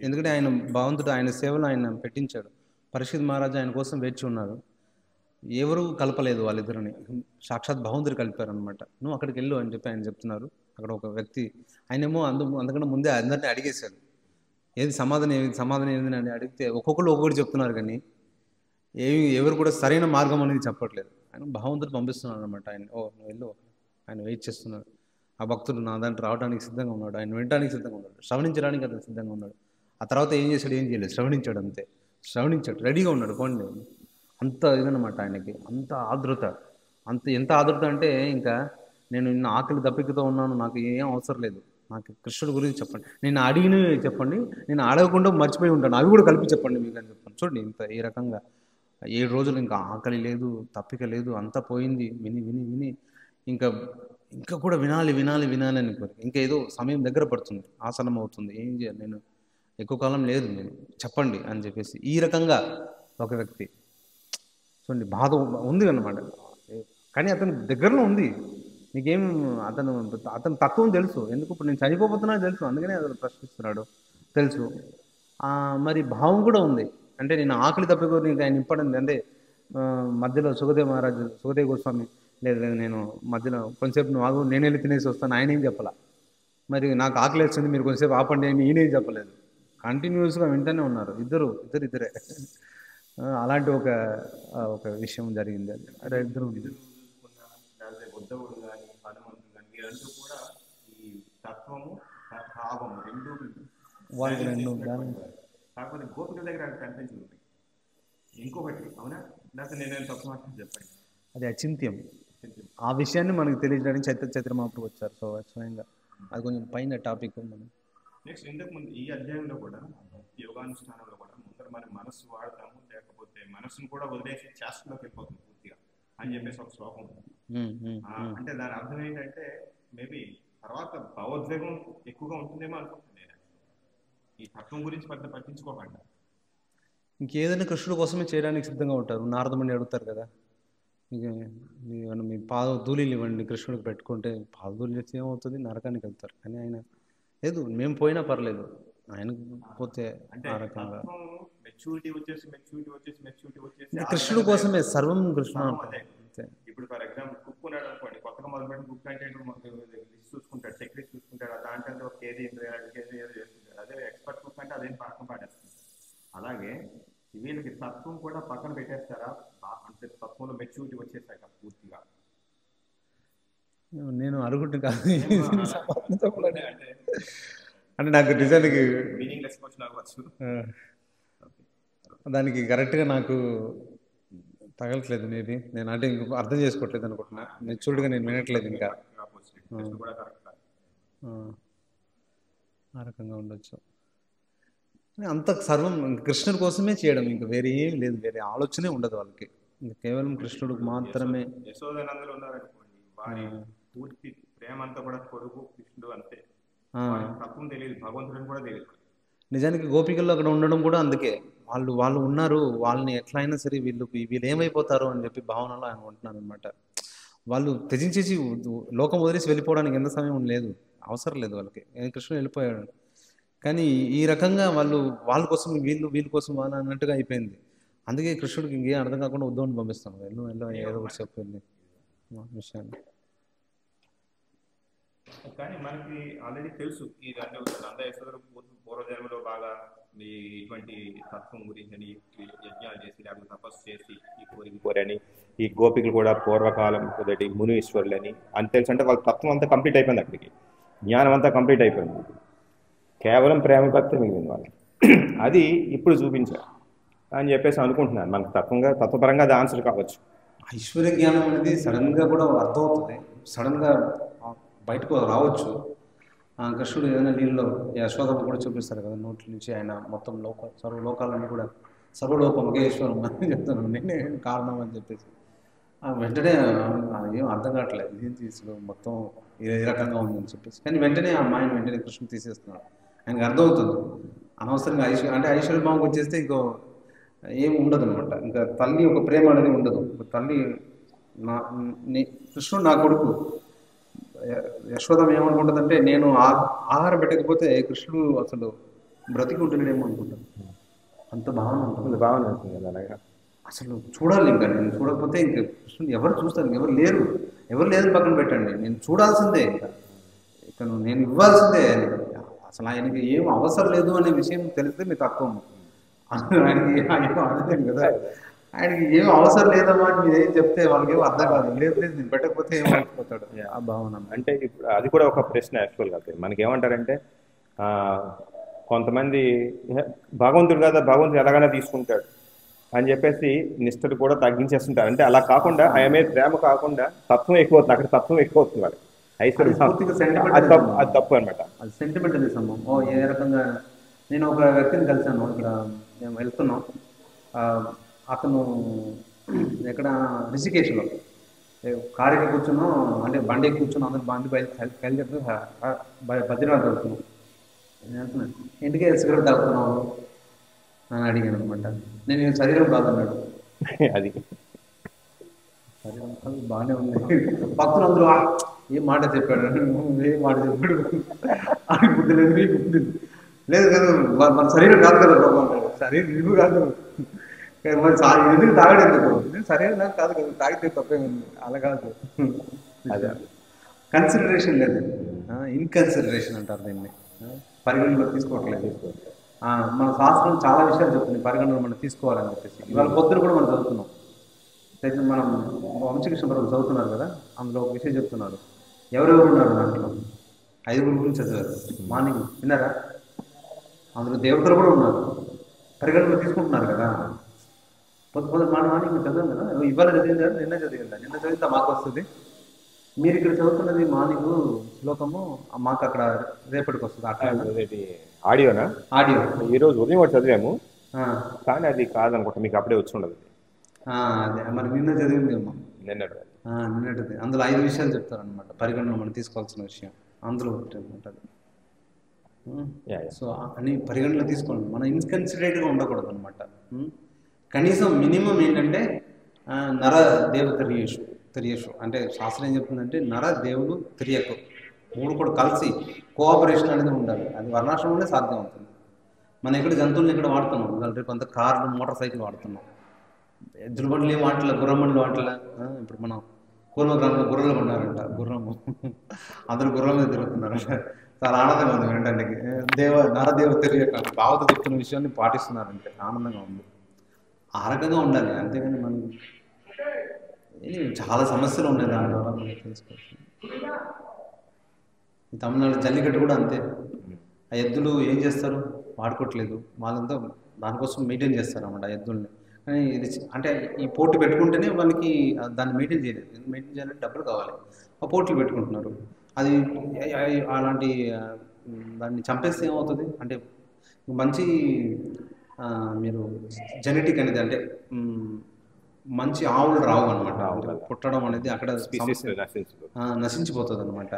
ఎందుకంటే ఆయన భగవంతుడు ఆయన సేవలు ఆయన పెట్టించాడు. పరీక్షిత్ మహారాజు ఆయన కోసం వేచి ఉన్నారు. ఎవరు కలపలేదు వాళ్ళిద్దరిని, సాక్షాత్ భగవంతుడు కలిపారు అనమాట. నువ్వు అక్కడికి వెళ్ళు అని చెప్పి ఆయన చెప్తున్నారు. అక్కడ ఒక వ్యక్తి ఆయనేమో అందుకన్నా ముందే అందరినీ అడిగేశాడు, ఏది సమాధానం ఏది అని అడిగితే ఒక్కొక్కరు ఒక్కొక్కటి చెప్తున్నారు, కానీ ఎవరు కూడా సరైన మార్గం అనేది చెప్పట్లేదు. ఆయన భగవంతుడు పంపిస్తున్నాడు అనమాట. ఆయన నువ్వు వెళ్ళు, ఆయన వెయిట్ చేస్తున్నాడు. ఆ భక్తుడు నా దాంట్లో రావడానికి సిద్ధంగా ఉన్నాడు, ఆయన వినడానికి సిద్ధంగా ఉన్నాడు, శ్రవణించడానికి అతను సిద్ధంగా ఉన్నాడు. ఆ తర్వాత ఏం చేశాడు, ఏం చేయలేదు, శ్రవణించాడు, అంతే. శ్రవణించాడు, రెడీగా ఉన్నాడు. పోండి, అంత ఇదనమాట ఆయనకి, అంత ఆదృత. ఎంత ఆదృత అంటే ఇంకా నేను నిన్న ఆకలి దప్పికతో ఉన్నాను, నాకు ఏం అవసరం లేదు, నాకు కృష్ణుడి గురించి చెప్పండి, నేను అడిగినవి చెప్పండి, నేను అడగకుండా మర్చిపోయి ఉంటాను, అవి కూడా కలిపి చెప్పండి మీకు అని చెప్పండి. చూడండి, ఈ రకంగా 7 రోజులు ఇంకా ఆకలి లేదు, తప్పిక లేదు, అంతా పోయింది. విని విని విని ఇంకా కూడా వినాలి అని కోరిక. ఇంకా ఏదో సమయం దగ్గర పడుతుంది, ఆసనం అవుతుంది, ఏం చేయాలి, నేను ఎక్కువ కాలం లేదు, నేను చెప్పండి అని చెప్పేసి ఈ రకంగా ఒక వ్యక్తి. చూడండి, బాధ ఉంది అన్నమాట, కానీ అతని దగ్గరలో ఉంది. నీకేం అతను తత్వం తెలుసు, ఎందుకు ఇప్పుడు నేను చనిపోతున్నా తెలుసు, అందుకనే అతను ప్రశ్నిస్తున్నాడు తెలుసు. మరి భావం కూడా ఉంది, అంటే నేను ఆకలి తప్పికొని ఇంకా ఆయన ఇంపార్టెంట్. అంటే మధ్యలో సుఖదేవ్ గోస్వామి లేదు నేను మధ్యలో కొంచెంసేపు నువ్వు ఆగు, నేను వెళ్ళి తినేసి వస్తాను, ఆయన ఏం చెప్పాలా. మరి నాకు ఆకలి వేస్తుంది, మీరు కొంచెంసేపు ఆపండి అని ఈయనేం చెప్పలేదు, కంటిన్యూస్గా వింటూనే ఉన్నారు ఇద్దరే. అలాంటి ఒక విషయం జరిగింది. అది ఇద్దరు
ఉద్ధవుడు కానీ హనుమంతుడు కానీ వీరందరూ కూడా ఈ తత్వము భావము రెండు కాకపోతే గోపికల దగ్గర అది కనిపించింది. ఇంకొకటి అవునా, లేకపోతే నేనేం తప్పు మాత్రం చెప్పండి,
అది అచింత్యం. ఆ విషయాన్ని మనకు తెలియజేయడానికి చైతన్య మహాప్రభు వచ్చారు. సో స్వయంగా అది కొంచెం పైన టాపిక్. మనం
నెక్స్ట్ ఇంతకు ముందు ఈ అధ్యాయంలో కూడా యోగానుష్ఠానంలో కూడా ముందర మన మనస్సు వాడతాము, లేకపోతే మనస్సును కూడా వదిలేసి చేష్టలోకి వెళ్ళిపోతుంది పూర్తిగా అని చెప్పేసి ఒక శ్లోకం ఉంది. అంటే దాని అర్థం ఏంటంటే మేబీ తర్వాత భావోద్వేగం ఎక్కువగా ఉంటుందేమో అనుకుంటుంది నేను, ఈ తత్వం గురించి పెద్ద పట్టించుకోకుండా.
ఇంకేదైనా కృష్ణుడు కోసమే చేయడానికి సిద్ధంగా ఉంటారు. నారదముని అడుగుతారు కదా, మీ పాదధూళిలు ఇవ్వండి కృష్ణుడికి పెట్టుకుంటే, పాదధూళి చేస్తే ఏమవుతుంది, నరకానికి వెళ్తారు. కానీ ఆయన లేదు, మేము పోయినా పర్లేదు, ఆయనకు పోతే ఆ రకంగా
మెచ్యూరిటీ వచ్చేసి
కృష్ణుడు కోసమే సర్వం కృష్ణ.
ఇప్పుడు ఫర్ ఎగ్జాంపుల్ కుక్ ఉన్నాడు అనుకోండి, కొత్తగా మొదలుపెట్టిన కుక్ అంటే చూసుకుంటాడు, చెక్ లిస్ట్ చూసుకుంటాడు, దాంట్లో ఒక కేజీ ఏదో చేస్తుంటాడు. అదే ఎక్స్పర్ట్ కుక్ అంటే అదేం పక్కన పాడేస్తుంది. అలాగే వీళ్ళకి తత్వం కూడా పక్కన పెట్టేస్తారా, అంటే తత్వంలో మెచ్యూరిటీ వచ్చేసాక పూర్తిగా?
నేను అనుకుంటు కాదు, అంటే నాకు నిజానికి
మీనింగ్లెస్ క్వశ్చన్ అవ్వచ్చు,
దానికి కరెక్ట్గా నాకు తగలట్లేదు. మేబీ నేను అంటే ఇంకొక అర్థం చేసుకోవట్లేదు అనుకుంటున్నా, మెచ్యూర్డ్గా నేను వినట్లేదు ఇంకా. ఆ రకంగా ఉండొచ్చు. అంత సర్వం కృష్ణుడి కోసమే చేయడం, ఇంకా వేరే ఏం లేదు, వేరే ఆలోచనే ఉండదు వాళ్ళకి, ఇంకా కేవలం కృష్ణుడికి మాత్రమే.
యశోదనందరూ ఉన్నారనుకోండి, వారి పూర్తి ప్రేమ అంతా కూడా కొడుకు కృష్ణుడు అంతే, తత్వం తెలియదు, భగవంతుడిని కూడా తెలియదు.
నిజానికి గోపికల్లో అక్కడ ఉండడం కూడా అందుకే, వాళ్ళు ఉన్నారు, వాళ్ళని ఎట్లయినా సరే వీళ్ళు ఏమైపోతారు అని చెప్పి భావనలో ఆయన ఉంటున్నారు అనమాట. వాళ్ళు త్యజించేసి లోకం వదిలేసి వెళ్ళిపోవడానికి ఎంత సమయం లేదు, అవసరం లేదు వాళ్ళకి, కృష్ణుడు వెళ్ళిపోయాడు. కానీ ఈ రకంగా వాళ్ళ కోసం వీళ్ళ కోసం వాళ్ళు అన్నట్టుగా అయిపోయింది. అందుకే కృష్ణుడికి ఇంకేం అర్థం కాకుండా ఉద్ధవుని పంపిస్తాం, వెళ్ళు ఏదో ఒకటి చెప్పింది విషయాన్ని.
కానీ మనకి ఆల్రెడీ తెలుసు ఈ నందయశోదరు పూర్వజన్మలో బాగా ఇటువంటి తత్వం గురించి అని యజ్ఞాలు చేసి లేకపోతే తపస్సు చేసి ఈ కోరని, ఈ గోపికలు కూడా పూర్వకాలం మొదటి మునీశ్వరులని అని తెలుసు. అంటే వాళ్ళ తత్వం అంతా కంప్లీట్ అయిపోయింది, అక్కడికి జ్ఞానం అంతా కంప్లీట్ అయిపోయింది, కేవలం ప్రేమ భక్తి మిగిలింది వాళ్ళకి. అది ఇప్పుడు చూపించారు అని చెప్పేసి అనుకుంటున్నాను. మనకు తత్వపరంగా అది ఆన్సర్ కావచ్చు.
ఐశ్వర్య జ్ఞానం అనేది సడన్గా కూడా అర్థమవుతుంది, సడన్గా బయటకు రావచ్చు. కృష్ణుడు ఏదైనా నీళ్ళలో యశోదమ్మ కూడా చూపిస్తారు కదా, నోట్ల నుంచి ఆయన మొత్తం సర్వ లోకాలను కూడా సర్వలోకమకేశ్వరం అని చెప్తున్నాను, నేనే కారణం అని చెప్పేసి వెంటనే ఏం అర్థం కావట్లేదు, ఏం తీసుడు మొత్తం ఏ రకంగా ఉందని చెప్పేసి. కానీ వెంటనే ఆ అమ్మాయిని వెంటనే కృష్ణుడు తీసేస్తున్నాడు. ఆయనకు అర్థమవుతుంది అనవసరంగా అంటే ఐశ్వర్య భావంకి వచ్చేస్తే ఇంకో ఏం ఉండదు అనమాట. ఇంకా తల్లి ఒక ప్రేమ అనేది ఉండదు. తల్లి కృష్ణుడు నా కొడుకు, యశోదం ఏమనుకుంటుందంటే నేను ఆహారం పెట్టకపోతే కృష్ణుడు అసలు బ్రతికి ఉంటున్నాడేమో అనుకుంటాను. అంత భావన ఉంటుంది,
భావన ఉంటుంది అలాగా.
అసలు చూడాలి. ఇంకా నేను చూడకపోతే ఇంక కృష్ణుడు ఎవరు చూస్తారు, ఎవరు లేరు పక్కన పెట్టండి, నేను చూడాల్సిందే, ఇక నేను ఇవ్వాల్సిందే. అసలు ఆయనకి ఏం అవసరం లేదు అనే విషయం తెలిస్తే మీ తక్కువ. ఆయనకి అనలేదు కదా, ఆయనకి ఏం అవసరం లేదమ్మా అని మీరు ఏం చెప్తే వాళ్ళకి ఏమో అర్థం కాదు. లేదు నేను పెట్టకపోతే ఏమైపోతాడు ఆ భావన.
అంటే ఇప్పుడు అది కూడా ఒక ప్రశ్న యాక్చువల్గా. మనకి ఏమంటారంటే కొంతమంది భగవంతుడు కదా, భగవంతుడు ఎలాగైనా తీసుకుంటాడు అని చెప్పేసి నిష్ఠలు కూడా తగ్గించేస్తుంటారు. అంటే అలా కాకుండా ఆయన మీద ప్రేమ కాకుండా తత్వం ఎక్కువ అవుతుంది, అక్కడ తత్వం ఎక్కువ అవుతుంది వాళ్ళకి. అది తప్పు అనమాట.
అది సెంటిమెంటలిజం. ఏ రకంగా నేను ఒక వ్యక్తిని కలిసాను, ఇక్కడ మేము వెళ్తున్నాం, అతను ఎక్కడ రిషికేశ్లో కారుకి కూర్చున్నాం, అంటే బండి కూర్చున్నాం, అందరూ బండి బయలుదేరుతూ బద్రీనాథ్ వెళ్తున్నాం. నేను అంటున్నాను ఇంటికే సిగరెట్ తాగుతున్నావు అని అడిగాను అనమాట. నేను శరీరం కాదన్నాడు.
అది
శరీరం కాదు బాగానే ఉంది. భక్తులు అందరూ ఏం మాట చెప్పాడు, ఏం మాట చెప్పాడు, అని బుద్ధి లేదు, మీకు బుద్ధి లేదు కదా, మన శరీరం కాదు కదా బాబు అన్నాడు. శరీరం నువ్వు కాదు మరి ఎందుకు తాగడం ఎందుకు, శరీరం నాకు కాదు కదా, తాగితే తప్పేముంది, అలా కాదు. అదే కన్సిడరేషన్ లేదు, ఇన్కన్సిడరేషన్ అంటారు దీన్ని, పరిగణలో తీసుకోవట్లేదు. మన శాస్త్రం చాలా విషయాలు చెప్తుంది పరిగణలో మనం తీసుకోవాలని చెప్పేసి. ఇవాళ పొద్దున కూడా మనం చదువుతున్నాం, మనం వంశకృష్ణ పర్వం చదువుతున్నారు కదా, అందులో ఒక విషయం చెప్తున్నారు. ఎవరెవరు ఉన్నారు దాంట్లో, 5 గురించి చదివారు మార్నింగ్, విన్నారా? అందులో దేవతలు కూడా ఉన్నారు, పరిగణలో తీసుకుంటున్నారు కదా. మార్నింగ్ చదివాం కదా, ఇవాళ చదివిందా, నిన్న చదివితే మాకు వస్తుంది. మీరు ఇక్కడ చదువుతున్నది మార్నింగ్ శ్లోకము, మాకు అక్కడ రేపటికి వస్తుంది. అట్లా
ఆడియోనా?
ఆడియో
ఈరోజు ఉదయం కూడా చదివాము, కానీ అది కాదనుకుంటా, మీకు అప్పుడే వచ్చి ఉండదు.
అదే మరి నిన్న చదివిందేమో,
నిన్నటిది.
అందులో 5 విషయాలు చెప్తారనమాట, పరిగణలో మనం తీసుకోవాల్సిన విషయం అందులో ఒకటి అనమాట. సో అని పరిగణలో తీసుకోండి, మనం ఇన్కన్సిడరేట్గా ఉండకూడదు అనమాట. కనీసం మినిమం ఏంటంటే నర దేవ తెలియసు అంటే శాస్త్రం ఏం చెప్తుందంటే నర దేవుడు తెలియకు 3 కూడా కలిసి కోఆపరేషన్ అనేది ఉండాలి. అది వర్ణాశ్రమంలో సాధ్యం అవుతుంది. మనం ఇక్కడ జంతువులను ఇక్కడ వాడుతున్నాం, రేపు అంతా కార్లు మోటార్ సైకిల్ వాడుతున్నాం, ఎద్దుల బండ్లు ఏం వాటల, గుర్రం బండ్లు వాటల. ఇప్పుడు మనం పూర్వ గ్రామంలో గుర్రలు కొన్నారంట, గుర్రము అందరూ గుర్రం మీద తిరుగుతున్నారంట. చాలా ఆనందంగా ఉంది వినడానికి. నరదేవ తెలియక భావత చెప్తున్న విషయాన్ని పాటిస్తున్నారంటే ఆనందంగా ఉంది. ఆ రకంగా ఉండాలి, అంతేగాని మనం చాలా సమస్యలు ఉన్నాయి దాని ద్వారా మనం తెలుసుకోవచ్చు. తమిళనాడు జల్లికట్టు కూడా అంతే, ఆ ఎద్దులు ఏం చేస్తారు, వాడుకోవట్లేదు, వాళ్ళంతా దానికోసం మెయింటైన్ చేస్తారు అన్నమాట ఆ ఎద్దుల్ని. కానీ ఇది అంటే ఈ పోటీ పెట్టుకుంటేనే వాళ్ళకి దాన్ని మెయింటైన్ చేయలేదు, మెయింటైన్ చేయాలంటే డబ్బులు కావాలి, ఆ పోటీలు పెట్టుకుంటున్నారు. అది అలాంటి దాన్ని చంపేస్తే ఏమవుతుంది అంటే మంచి మీరు జెనెటిక్ అనేది అంటే మంచి ఆవులు రావు అనమాట. పుట్టడం అనేది అక్కడ నశించిపోతుంది అనమాట.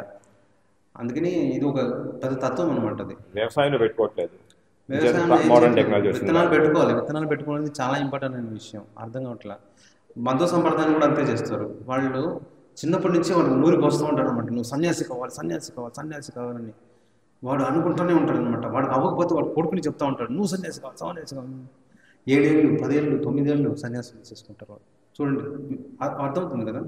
అందుకని ఇది ఒక పెద్ద తత్వం అనమాట. అది
వ్యవసాయంలో పెట్టుకోవట్లేదు,
విత్తనాలు పెట్టుకోవాలి. విత్తనాలు పెట్టుకోవడానికి చాలా ఇంపార్టెంట్ అయిన విషయం, అర్థం కావట్లా. మధ్య సంప్రదాయం కూడా అంతే చేస్తారు వాళ్ళు. చిన్నప్పటి నుంచి వాడు ఊరికి వస్తూ ఉంటారు అనమాట, నువ్వు సన్యాసి కావాలి, సన్యాసి కావాలి, సన్యాసి కావాలని వాడు అనుకుంటూనే ఉంటాడు అనమాట. వాడికి అవ్వకపోతే వాడు కొడుకుని చెప్తా ఉంటాడు, నువ్వు సన్యాసి కావాలి, సన్యాసి కావాలి. 7 ఏళ్ళు 10 ఏళ్ళు 9 ఏళ్ళు సన్యాసం చేసుకుంటారు వాళ్ళు. చూడండి, అర్థమవుతుంది కదా.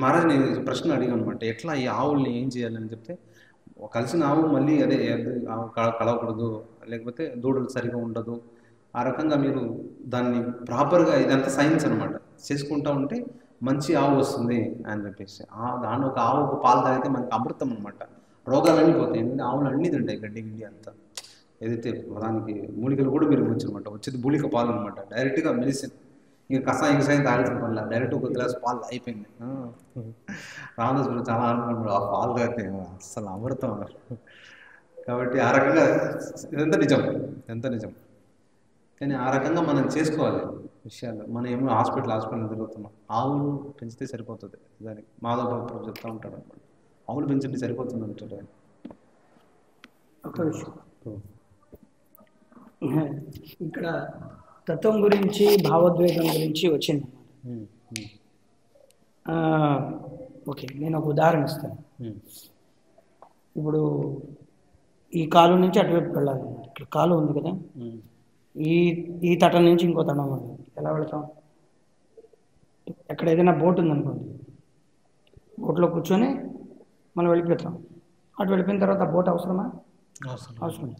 మహారాజ్ నేను ప్రశ్న అడిగాను అనమాట, ఎట్లా ఈ ఆవుల్ని ఏం చేయాలని చెప్తే, కలిసిన ఆవు మళ్ళీ అదే ఆవు కలవకూడదు, లేకపోతే దూడలు సరిగా ఉండదు, ఆ రకంగా మీరు దాన్ని ప్రాపర్గా, ఇదంతా సైన్స్ అనమాట, చేసుకుంటూ ఉంటే మంచి ఆవు వస్తుంది అని చెప్పేసి. దాని ఒక ఆవు ఒక పాలు తాగితే మనకి అమృతం అనమాట, రోగాలన్నీ పోతాయి. ఎందుకంటే ఆవులు అన్నీ తింటాయి, గడ్డి గిడ్డి అంతా. ఏదైతే దానికి మూలికలు కూడా పెరిగొచ్చు అనమాట, వచ్చేది మూలిక పాలు అనమాట, డైరెక్ట్గా మెడిసిన్. ఇక కషాయం తాగాల్సిన పనుల, డైరెక్ట్ ఒక గ్లాస్ పాలు అయిపోయింది. రామదాస్ గురించి చాలా ఆనందంగా ఆ పాలు తాగితే అసలు అమృతం అన్నారు. కాబట్టి ఆ రకంగా ఎంత నిజం. కానీ ఆ రకంగా మనం చేసుకోవాలి విషయాలు. మనం ఏమో హాస్పిటల్ తిరుగుతున్నాం. ఆవులు పెంచితే సరిపోతుంది దానికి. మాధవ్ బాబు చెప్తా ఉంటాడు అనమాట, ఆవులు పెంచితే సరిపోతుంది అంటాడు ఆయన.
ఒక విషయం ఇక్కడ తత్వం గురించి, భావోద్వేగం గురించి వచ్చింది. ఓకే, నేను ఒక ఉదాహరణ ఇస్తాను. ఇప్పుడు ఈ కాలు నుంచి అటువైపు వెళ్ళాలి. ఇక్కడ కాలు ఉంది కదా, ఈ తటం నుంచి ఇంకో తటం ఉంది. ఎలా వెళ్తాం? ఎక్కడ ఏదైనా బోట్ ఉందనుకోండి, బోట్లో కూర్చొని మనం వెళ్ళిపోతాం. అటు వెళ్ళిపోయిన తర్వాత ఆ బోట్ అవసరమా? అవసరం.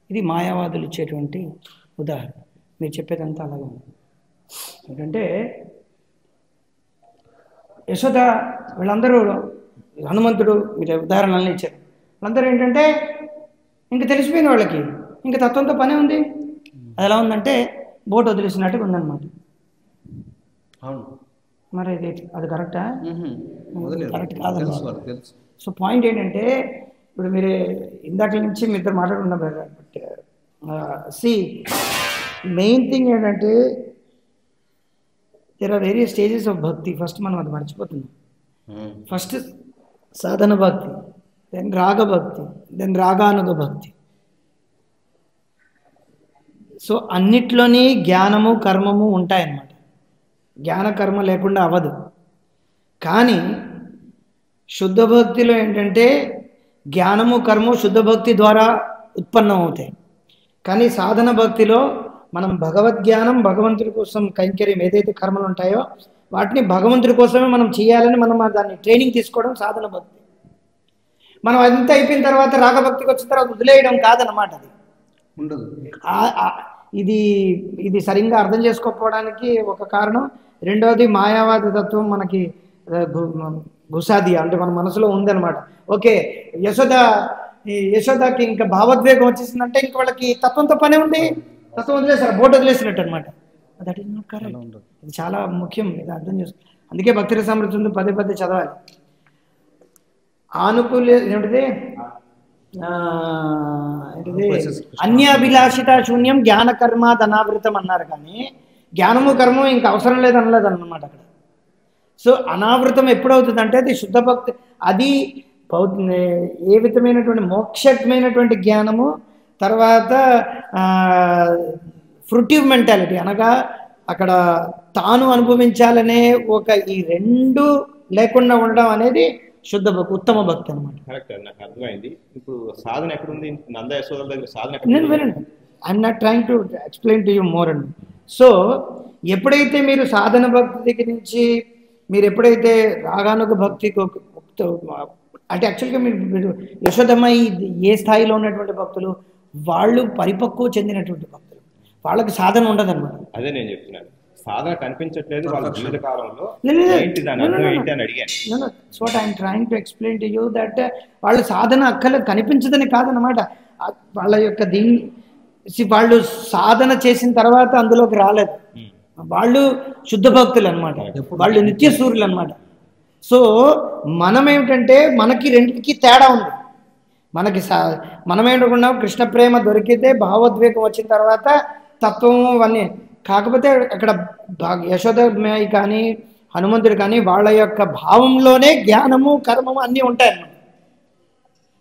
ఇది మాయావాదులు ఇచ్చేటువంటి ఉదాహరణ. మీరు చెప్పేదంతా అలాగే ఉంది. ఏంటంటే యశోద వీళ్ళందరూ, హనుమంతుడు, మీరు ఉదాహరణలు ఇచ్చారు. వాళ్ళందరూ ఏంటంటే ఇంక తెలిసిపోయింది వాళ్ళకి, ఇంక తత్వంతో పనే ఉంది. అది ఎలా ఉందంటే బోట్ వదిలేసినట్టుగా ఉందన్నమాట. మరి అది కరెక్టా? కరెక్ట్ కాదన్నమాట. సో పాయింట్ ఏంటంటే, ఇప్పుడు మీరు ఇందాక నుంచి మీ ఇద్దరు మాట్లాడుకున్నారు. సి మెయిన్ థింగ్ ఏంటంటే there are various stages of bhakti. First మనం అది మర్చిపోతున్నాం. ఫస్ట్ సాధన భక్తి, దెన్ రాగ భక్తి, దెన్ రాగానుగ భక్తి. సో అన్నిట్లోని జ్ఞానము కర్మము ఉంటాయన్నమాట. జ్ఞాన కర్మ లేకుండా అవ్వదు. కానీ శుద్ధ భక్తిలో ఏంటంటే జ్ఞానము కర్మ శుద్ధ భక్తి ద్వారా ఉత్పన్నం అవుతాయి. కానీ సాధన భక్తిలో మనం భగవద్జ్ఞానం, భగవంతుడి కోసం కైంకర్యం ఏదైతే కర్మలు ఉంటాయో వాటిని భగవంతుడి కోసమే మనం చేయాలని మనం దాన్ని ట్రైనింగ్ తీసుకోవడం సాధన భక్తి. మనం అంతా అయిపోయిన తర్వాత రాగభక్తికి వచ్చిన తర్వాత వదిలేయడం కాదన్నమాట. అది
ఉండదు.
ఇది సరిగ్గా అర్థం చేసుకోకపోవడానికి ఒక కారణం. రెండవది మాయావాద తత్వం మనకి గుసాది అంటే మన మనసులో ఉందన్నమాట. ఓకే, యశోదకి ఇంకా భావోద్వేగం వచ్చేసిందంటే ఇంక వాళ్ళకి తత్వంతో పనే ఉంది, తత్వం వదిలేసారు, బోట్ వదిలేసినట్టు అనమాట. That is not correct. ఇది చాలా ముఖ్యం, ఇది అర్థం చేసుకో. అందుకే భక్తి రసామృతం పదే పదే చదవాలి. ఆనుకూల్య ఏమిటిది అన్యాభిలాషిత శూన్యం జ్ఞాన కర్మ ధనావృతం అన్నారు. కానీ జ్ఞానము కర్మం ఇంకా అవసరం లేదు అనలేదు అన్నమాట అక్కడ. సో అనావృతం ఎప్పుడవుతుందంటే అది శుద్ధ భక్తి, అది ఏ విధమైనటువంటి మోక్షమైనటువంటి జ్ఞానము, తర్వాత ఫ్రుటివ్ మెంటాలిటీ అనగా అక్కడ తాను అనుభవించాలనే ఒక ఈ రెండు లేకుండా ఉండడం అనేది శుద్ధ భక్తి, ఉత్తమ భక్తి అనమాట.
కరెక్ట్, నాకు అర్థమైంది. ఇప్పుడు సాధన ఎక్కడుంది? నంద యశోదల దగ్గర సాధన.
నేను వినండి, I'm not trying to explain to you more and. So ఎప్పుడైతే మీరు సాధన భక్తి దగ్గర నుంచి మీరు ఎప్పుడైతే రాగానుగ భక్తికి అంటే యాక్చువల్గా మీరు యశోదమ్మ ఏ స్థాయిలో ఉన్నటువంటి భక్తులు, వాళ్ళు పరిపక్వ చెందినటువంటి భక్తులు, వాళ్ళకి సాధన ఉండదు అనమాట.
అదే నేను చెప్తున్నాను, సాధన కనిపించట్లేదు వాళ్ళ జీవిత కాలంలో.
So I'm trying to explain to you that వాళ్ళ సాధన అక్కర్లేదు, కనిపించదని కాదనమాట. వాళ్ళ యొక్క వాళ్ళు సాధన చేసిన తర్వాత అందులోకి రాలేదు. వాళ్ళు శుద్ధ భక్తులు అనమాట, వాళ్ళు నిత్య సూర్యులు అనమాట. సో మనం ఏమిటంటే మనకి రెండింటికి తేడా ఉంది. మనం ఏంటనుకున్నాం, కృష్ణ ప్రేమ దొరికితే భావోద్వేగం వచ్చిన తర్వాత తత్వం అవన్నీ. కాకపోతే అక్కడ యశోద కానీ హనుమంతుడు కానీ వాళ్ళ యొక్క భావంలోనే జ్ఞానము కర్మము అన్నీ ఉంటాయన్నమాట.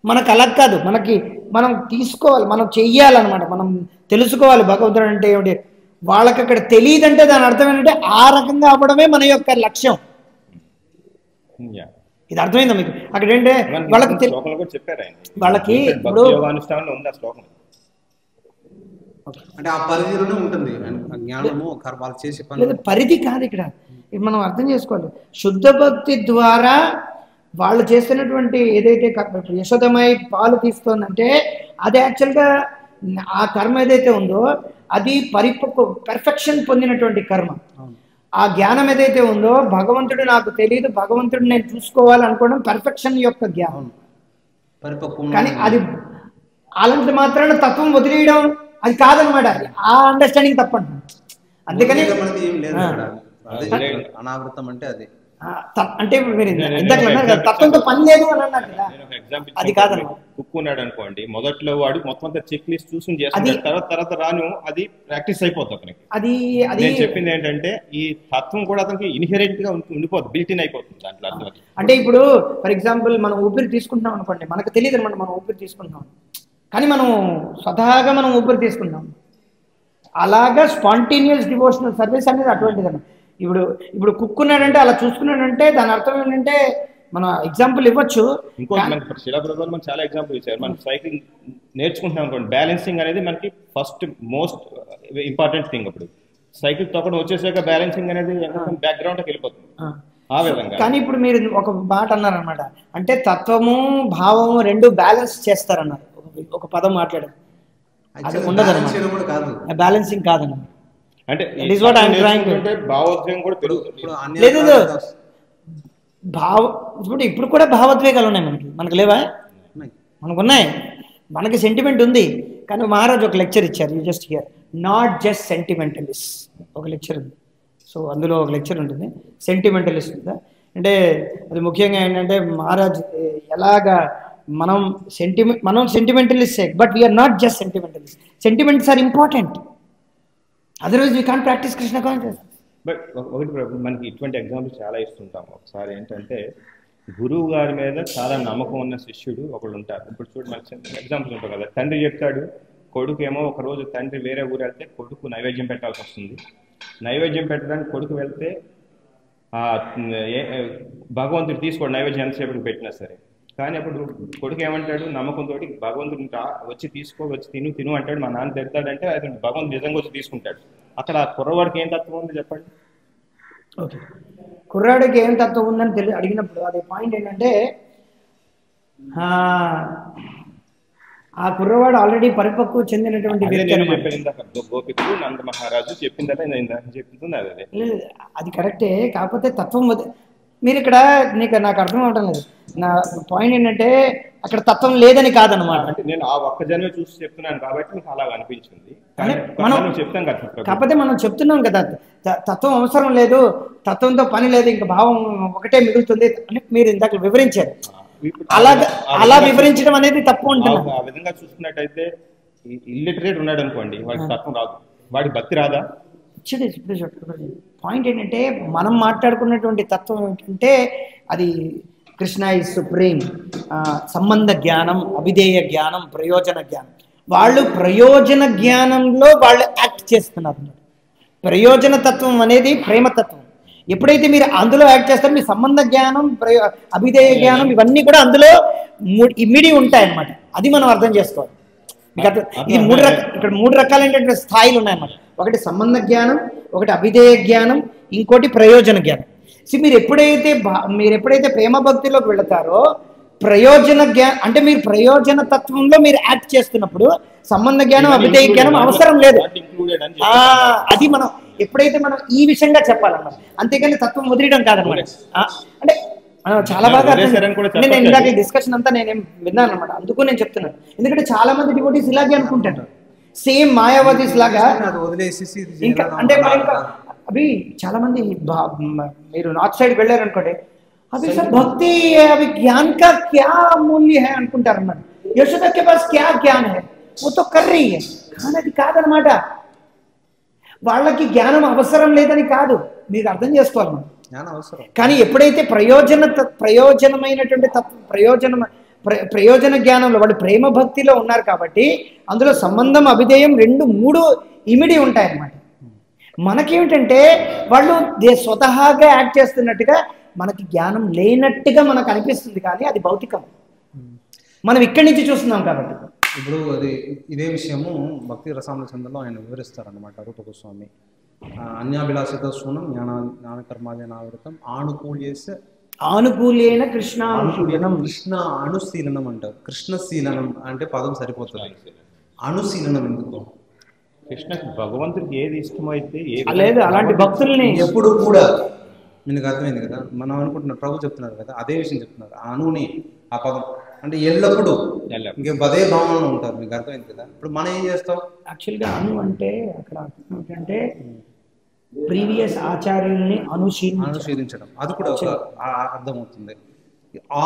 మనకు అలా కాదు, మనం తీసుకోవాలి, మనం చెయ్యాలన్నమాట, మనం తెలుసుకోవాలి భగవంతుడు అంటే ఏమిటి. వాళ్ళకి అక్కడ తెలియదంటే దాని అర్థం ఏంటంటే ఆ రకంగా అవ్వడమే మన యొక్క లక్ష్యం. ఇది అర్థమైందా మీకు? అక్కడ ఏంటంటే వాళ్ళకి ఇప్పుడు
అంటే ఆ పరిధిలోనే ఉంటుంది జ్ఞానము వాళ్ళు చేసే పని.
పరిధి కాదు ఇక్కడ, ఇది మనం అర్థం చేసుకోవాలి. శుద్ధ భక్తి ద్వారా వాళ్ళు చేస్తున్నటువంటి ఏదైతే యశోదమై పాలు తీస్తుందంటే అది యాక్చువల్గా ఆ కర్మ ఏదైతే ఉందో అది పర్ఫెక్షన్ పొందినటువంటి కర్మ. ఆ జ్ఞానం ఏదైతే ఉందో భగవంతుడు నాకు తెలియదు, భగవంతుడు నేను చూసుకోవాలి అనుకోవడం పర్ఫెక్షన్ యొక్క జ్ఞానం. కానీ అది అలాంటి మాత్రాన తత్వం వదిలేయడం అది కాదనమాట. ఆ అండర్స్టాండింగ్ తప్పండి. అందుకని
అనావృతం అంటే అది
అంటే మీరు ఇందాక తత్వంతో పని లేదు అని అన్నారు కదా, అది కాదనమాట.
కుక్ ఉన్నాడు అనుకోండి, మొదట్లో వాడు మొత్తం అంతా చెక్ లిస్ట్ చూసుకుని చేస్తున్నాడు, తర్వాత రాను అది ప్రాక్టీస్ అయిపోతుంది అతనికి.
అది
నేను చెప్పింది ఏంటంటే ఈ తత్వం కూడా అతనికి ఇన్హెరెంట్ గా ఉండిపోతుంది, బిల్ట్ ఇన్ అయిపోతుంది దాంట్లో అర్థం.
అంటే ఇప్పుడు ఫర్ ఎగ్జాంపుల్ మనం ఊపిరి తీసుకుంటున్నాం అనుకోండి, మనకు తెలియదు అనమాట మనం ఊపిరి తీసుకుంటున్నాం, కానీ మనం స్వతహాగా మనం ఊపిరి తీసుకుంటాం. అలాగా స్పాంటేనియస్ డివోషనల్ సర్వీస్ అనేది అటువంటిది అన్నమాట. ఇప్పుడు కుక్ ఉన్నాడంటే అలా చూసుకున్నాడంటే దాని అర్థం ఏంటంటే మన ఎగ్జాంపుల్ ఇవ్వచ్చు.
ఇంకోటి మనకి శిలాప్రభుత్వం మనకి చాలా ఎగ్జాంపుల్ ఇచ్చారు. మనం సైకిల్ నేర్చుకుంటున్నాం అనుకోండి, బ్యాలెన్సింగ్ అనేది మనకి ఫస్ట్ మోస్ట్ ఇంపార్టెంట్ థింగ్. అప్పుడు సైకిల్ తొక్కడం వచ్చేసాక బ్యాలెన్సింగ్ అనేది బ్యాక్గ్రౌండ్కి వెళ్ళిపోతుంది ఆ విధంగా.
కానీ ఇప్పుడు మీరు ఒక మాట అన్నారనమాట, అంటే తత్వము భావము రెండు బ్యాలెన్స్ చేస్తారన్నారు, ఒక పదం మాట్లాడారు, అది ఉండదు అన్నమాట, బ్యాలెన్సింగ్ కాదన్నమాట.
అంటే
భావోద్వేగం కూడా పెరుగుతుంది. లేదు ఇప్పుడు కూడా భావోద్వేగాలు ఉన్నాయి మనకి లేవా? మనకు ఉన్నాయి, మనకి సెంటిమెంట్ ఉంది. కానీ మహారాజ్ ఒక లెక్చర్ ఇచ్చారు, you just hear, not just sentimentalist ఒక లెక్చర్ ఉంది. సో అందులో ఒక లెక్చర్ ఉంటుంది సెంటిమెంటలిస్ట్ ఉందా అంటే, అది ముఖ్యంగా ఏంటంటే మహారాజ్ ఎలాగా మనం sentimentalist, but we are not just sentimentalist. Sentiments are important, otherwise we can't practice Krishna conscious.
But ఒకటి మనకి ఇటువంటి ఎగ్జాంపుల్స్ చాలా ఇస్తుంటాం. ఒకసారి ఏంటంటే గురువు గారి మీద చాలా నమ్మకం ఉన్న శిష్యుడు ఒకళ్ళు ఉంటారు. ఇప్పుడు చూడు మనకి ఎగ్జాంపుల్స్ ఉంటాయి కదా, తండ్రి చెప్తాడు, కొడుకు ఏమో ఒకరోజు తండ్రి వేరే ఊరు వెళ్తే కొడుకు నైవేద్యం పెట్టాల్సి వస్తుంది. నైవేద్యం పెట్టడానికి కొడుకు వెళ్తే భగవంతుడు తీసుకోడు నైవేద్యం ఎంతసేపటికి పెట్టినా సరే. కానీ అప్పుడు కొడుకు ఏమంటాడు, నమ్మకంతో భగవంతుడు వచ్చి తిను అంటాడు. మా నాన్న తిడతాడంటే అది భగవంతుడు నిజంగా వచ్చి తీసుకుంటాడు. అక్కడ కుర్రవాడికి ఏం తత్వం ఉంది చెప్పండి?
ఓకే, కుర్రాడికి ఏం తత్వం ఉందని అడిగినప్పుడు అదే పాయింట్ ఏంటంటే, ఆ కుర్రవాడు ఆల్రెడీ పరిపక్వ చెందినటువంటి వ్యక్తి.
గోపికుడు నంద మహారాజు చెప్పిందట చెప్తుంది
అది కరెక్టే. కాకపోతే తత్వం మీరు ఇక్కడ నాకు అర్థం అవటం లేదు. నా పాయింట్ ఏంటంటే అక్కడ తత్వం లేదని కాదనమాట.
అంటే నేను ఆ ఒక్క జన్మే చూసి చెప్తున్నాను కాబట్టి మీకు అలా అనిపించింది.
మనం చెప్తాం కదా, కాకపోతే మనం చెప్తున్నాం కదా తత్వం అవసరం లేదు, తత్వంతో పని లేదు, ఇంకా భావం ఒకటే మిగులుతుంది అని మీరు ఇందాక వివరించారు. అలా వివరించడం అనేది తప్పు ఉంటుంది.
ఆ విధంగా చూసుకున్నట్టయితే ఇల్లిటరేట్ ఉన్నాడు అనుకోండి, వాడికి తత్వం రాదు, వాడికి భక్తి రాదా?
పాయింట్ ఏంటంటే మనం మాట్లాడుకున్నటువంటి తత్వం ఏంటంటే అది కృష్ణ ఈజ్ సుప్రీం, సంబంధ జ్ఞానం, అభిధేయ జ్ఞానం, ప్రయోజన జ్ఞానం. వాళ్ళు ప్రయోజన జ్ఞానంలో వాళ్ళు యాక్ట్ చేస్తున్నారు. ప్రయోజన తత్వం అనేది ప్రేమతత్వం. ఎప్పుడైతే మీరు అందులో యాక్ట్ చేస్తారో మీ సంబంధ జ్ఞానం, అభిధేయ జ్ఞానం ఇవన్నీ కూడా అందులో ఇమిడి ఉంటాయన్నమాట. అది మనం అర్థం చేసుకోవాలి. ఇది ఇక్కడ మూడు రకాలైనటువంటి స్థాయిలు ఉన్నాయన్నమాట. ఒకటి సంబంధ జ్ఞానం, ఒకటి అభిధేయ జ్ఞానం, ఇంకోటి ప్రయోజన జ్ఞానం. మీరు ఎప్పుడైతే ప్రేమ భక్తిలోకి వెళతారో ప్రయోజన జ్ఞానం అంటే మీరు ప్రయోజన తత్వంలో మీరు యాక్ట్ చేస్తున్నప్పుడు సంబంధ జ్ఞానం, అభిధేయ జ్ఞానం అవసరం లేదు. అది మనం ఎప్పుడైతే మనం ఈ విషయంగా చెప్పాలన్నమాట, అంతేకాని తత్వం వదిలేయడం కాదనమాట. అంటే చాలా బాగా నేను ఇందాక డిస్కషన్ అంతా నేనేం విన్నాను అనమాట, అందుకు నేను చెప్తున్నాను. ఎందుకంటే చాలా మంది డివోటీస్ ఇలాగే అనుకుంటారు, సేమ్ మాయావతీస్ లాగా. ఇంకా అంటే అవి చాలా మంది మీరు నార్త్ సైడ్ వెళ్ళారు అనుకోండి, అవి సార్ భక్తి అవి జ్ఞాన్ కా క్యా మూల్య హై అనుకుంటారు అన్నమాట. యశోద కే పాస్ క్యా జ్ఞాన్ హై वो तो कर रही है, కానీ అది కాదనమాట. వాళ్ళకి జ్ఞానం అవసరం లేదని కాదు, మీరు అర్థం చేసుకోవాలి. కానీ ఎప్పుడైతే ప్రయోజనమైనటువంటి ప్రయోజన జ్ఞానంలో వాళ్ళు ప్రేమ భక్తిలో ఉన్నారు కాబట్టి అందులో సంబంధం, అభిధేయం మూడు ఇమిడి ఉంటాయన్నమాట. మనకేమిటంటే వాళ్ళు స్వతహాగా యాక్ట్ చేస్తున్నట్టుగా మనకి జ్ఞానం లేనట్టుగా మనకు అనిపిస్తుంది, కానీ అది భౌతికం. మనం ఇక్కడి నుంచి చూస్తున్నాం కాబట్టి.
ఇప్పుడు ఇదే విషయము భక్తి రసామృత చంద్రలో ఆయన వివరిస్తారన్నమాట రూప గోస్వామి. అన్యాభిలాషిత శూనం జ్ఞానకర్మాజనావృతం
ఆనుకూల్యేన కృష్ణ
అనుశీలనం అంటారు. కృష్ణశీలనం అంటే పదం సరిపోతుంది. అనుశీలనం ఎందుకు?
కృష్ణకి భగవంతుడికి ఏది ఇష్టమైతే
లేదు అలాంటి భక్తుల్ని
ఎప్పుడు కూడా మీకు అర్థమైంది కదా. మనం అనుకుంటున్నాం ప్రభు చెప్తున్నారు కదా, అదే విషయం చెప్తున్నారు. అనుని ఆ పదం అంటే ఎల్లప్పుడూ ఇంకే అదే భావనలో ఉంటారు. మీకు అర్థమైంది కదా. ఇప్పుడు మనం ఏం చేస్తాం
యాక్చువల్గా అను అంటే అక్కడ ఏంటంటే ప్రీవియస్ ఆచార్యుల్ని అనుశీలించడం,
అది కూడా ఒక అర్థమవుతుంది.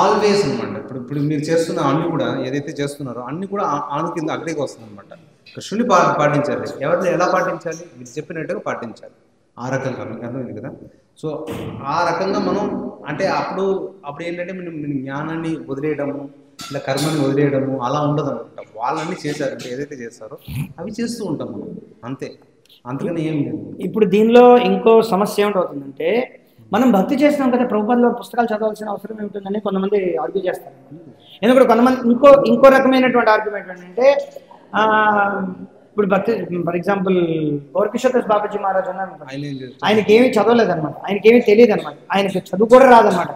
ఆల్వేస్ అనమాట. ఇప్పుడు మీరు చేస్తున్న అన్ని కూడా ఏదైతే చేస్తున్నారో అన్ని కూడా ఆను కింద అగ్రికి వస్తుంది అనమాట. కృష్ణుని పాటించాలి. ఎవరిని ఎలా పాటించాలి? మీరు చెప్పినట్టుగా పాటించాలి. ఆ రకంగా మీకు అర్థమైంది కదా. సో ఆ రకంగా మనం అంటే అప్పుడు ఏంటంటే మనం జ్ఞానాన్ని వదిలేయడము ఇలా కర్మని వదిలేయడము అలా ఉండదు అనమాట. వాళ్ళన్నీ చేశారు, ఏదైతే చేస్తారో అవి చేస్తూ ఉంటాం మనం, అంతే. అందుకని ఏం లేదు.
ఇప్పుడు దీనిలో ఇంకో సమస్య ఏమిటవుతుందంటే, మనం భక్తి చేస్తున్నాం కదా, ప్రభుపాదుల పుస్తకాలు చదవాల్సిన అవసరం ఏమిటందని కొంతమంది ఆర్గ్యూ చేస్తారు. ఎందుకంటే కొంతమంది ఇంకో రకమైనటువంటి ఆర్గ్యుమెంట్ ఏంటంటే, ఇప్పుడు భక్తి ఫర్ ఎగ్జాంపుల్ గౌరకిషోర్ దాస్ బాబాజీ మహారాజ్ ఉన్నారు, ఆయనకి ఏమీ చదవలేదన్నమాట, ఆయనకి ఏమీ తెలియదు అనమాట, ఆయనకి చదువు కూడా రాదనమాట.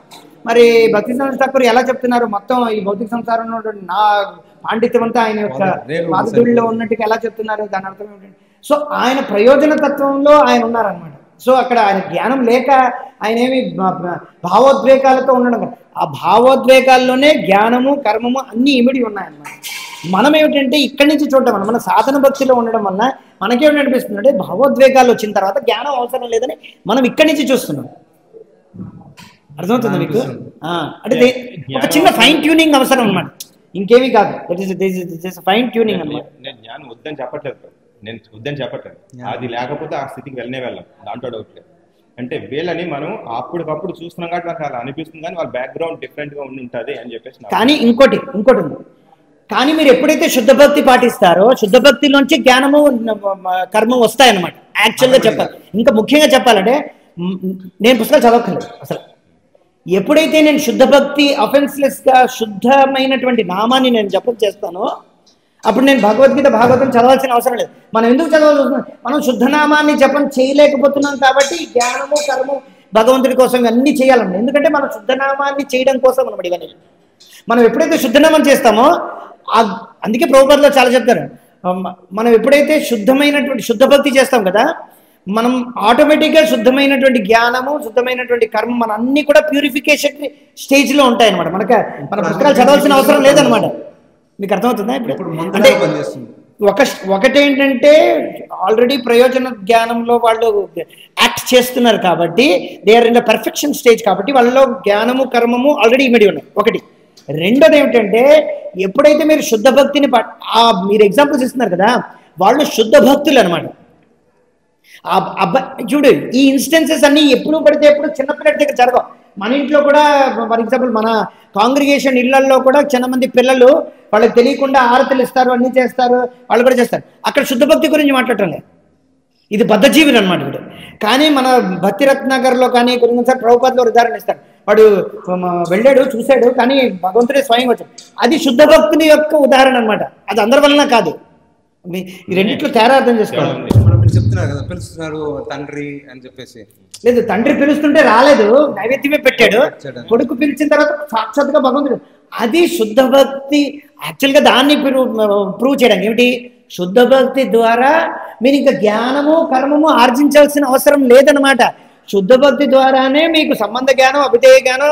మరి భక్తి ఠాకూర్ ఎలా చెప్తున్నారు, మొత్తం ఈ భౌతిక సంసారంలో నా పాండిత్యం అంతా ఆయన యొక్క పాదధూళిలో ఉన్నట్టుగా ఎలా చెప్తున్నారు? దాని అర్థం ఏంటంటే, సో ఆయన ప్రయోజన తత్వంలో ఆయన ఉన్నారనమాట. సో అక్కడ ఆయన జ్ఞానం లేక ఆయన ఏమి భావోద్వేగాలతో ఉండడం కదా, ఆ భావోద్వేగాల్లోనే జ్ఞానము కర్మము అన్నీ ఇమిడి ఉన్నాయన్నమాట. మనం ఏమిటంటే ఇక్కడి నుంచి చూడటం వల్ల, మన సాధన భక్తిలో ఉండడం వల్ల మనకేమిటి అనిపిస్తుంది అంటే, భావోద్వేగాలు వచ్చిన తర్వాత జ్ఞానం అవసరం లేదని మనం ఇక్కడి నుంచి చూస్తున్నాం. అర్థమవుతుంది మీకు? అంటే ఒక చిన్న ఫైన్ ట్యూనింగ్ అవసరం అనమాట, ఇంకేమీ కాదు. ఫైన్ ట్యూనింగ్ అనమాట.
నేను జ్ఞానం వద్దని చెప్పట్లేదు, అది లేకపోతే ఆ స్థితికి వెళ్ళాం, దాంట్లో డౌట్ లేదు. అంటే వీళ్ళని మనం అప్పటికప్పుడు చూస్తున్నాం కాబట్టి మనకు అలా అనిపిస్తుంది, కానీ వాళ్ళ బ్యాక్గ్రౌండ్ డిఫరెంట్ గా ఉండి ఉంటుంది అని చెప్పేసి.
కానీ ఇంకోటి ఉంది, కానీ మీరు ఎప్పుడైతే శుద్ధ భక్తి పాటిస్తారో శుద్ధ భక్తిలోంచి జ్ఞానము కర్మం వస్తాయన్నమాట. యాక్చువల్గా చెప్పాలి, ఇంకా ముఖ్యంగా చెప్పాలంటే, నేను పుస్తకాలు చదవక్కర్లేదు అసలు. ఎప్పుడైతే నేను శుద్ధ భక్తి అఫెన్స్లెస్గా శుద్ధమైనటువంటి నామాన్ని నేను జపం చేస్తానో అప్పుడు నేను భగవద్గీత భాగవతం చదవాల్సిన అవసరం లేదు. మనం ఎందుకు చదవాల్సి వస్తుంది? మనం శుద్ధనామాన్ని జపం చేయలేకపోతున్నాం కాబట్టి జ్ఞానము కర్మము భగవంతుడి కోసం ఇవన్నీ చేయాలండి. ఎందుకంటే మనం శుద్ధనామాన్ని చేయడం కోసం మనం ఇవన్నీ. మనం ఎప్పుడైతే శుద్ధనామం చేస్తామో అందుకే ప్రభుపాదులో చాలా చెప్తారు, మనం ఎప్పుడైతే శుద్ధ భక్తి చేస్తాం కదా, మనం ఆటోమేటిక్గా శుద్ధమైనటువంటి జ్ఞానము శుద్ధమైనటువంటి కర్మ మన అన్ని కూడా ప్యూరిఫికేషన్ స్టేజ్లో ఉంటాయన్నమాట. మన పుస్తకాలు చదవాల్సిన అవసరం లేదనమాట. మీకు అర్థమవుతుందా? ఇప్పుడు అంటే ఒకటేంటంటే ఆల్రెడీ ప్రయోజన జ్ఞానంలో వాళ్ళు యాక్ట్ చేస్తున్నారు కాబట్టి they are in the perfection stage, కాబట్టి వాళ్ళలో జ్ఞానము కర్మము ఆల్రెడీ ఇమిడి ఉన్నాయి. ఒకటి. రెండోది ఏమిటంటే, ఎప్పుడైతే మీరు శుద్ధ భక్తిని మీరు ఎగ్జాంపుల్స్ ఇస్తున్నారు కదా, వాళ్ళు శుద్ధ భక్తులు అనమాట. చూడు, ఈ ఇన్స్టెన్సెస్ అన్ని ఎప్పుడు పడితే ఎప్పుడు చిన్నపిల్లల దగ్గర జరగవు. మన ఇంట్లో కూడా ఫర్ ఎగ్జాంపుల్ మన కాంగ్రిగేషన్ ఇళ్లలో కూడా చాలా మంది పిల్లలు వాళ్ళకి తెలియకుండా ఆరతులు ఇస్తారు, అన్నీ చేస్తారు, వాళ్ళు కూడా చేస్తారు. అక్కడ శుద్ధ భక్తి గురించి మాట్లాడటం లేదు, ఇది బద్ధజీవులు అనమాట వీడు. కానీ మన భక్తిరత్నగర్లో కానీ కొన్నిసారి ప్రభుపాదులో ఉదాహరణ ఇస్తారు, వాడు వెళ్ళాడు చూశాడు కానీ భగవంతుడే స్వయం వచ్చాడు. అది శుద్ధ భక్తుని యొక్క ఉదాహరణ అనమాట, అది అందరి వలన కాదు. ఈ రెండిట్లో తేడా అర్థం చేసుకోవాలి.
చెప్తున్నారు కదా, పిలుస్తున్నారు తండ్రి అని చెప్పేసి.
లేదు, తండ్రి పిలుస్తుంటే రాలేదు, నైవేద్యమే పెట్టాడు. కొడుకు పిలిచిన తర్వాత సాక్షాత్గా భగవంతుడు. అది శుద్ధ భక్తి. యాక్చువల్గా దాన్ని ప్రూవ్ చేయడానికి ఏమిటి? శుద్ధ భక్తి ద్వారా మీరు ఇంకా జ్ఞానము కర్మము ఆర్జించాల్సిన అవసరం లేదనమాట. శుద్ధ భక్తి ద్వారానే మీకు సంబంధ జ్ఞానం, అభిధేయ జ్ఞానం,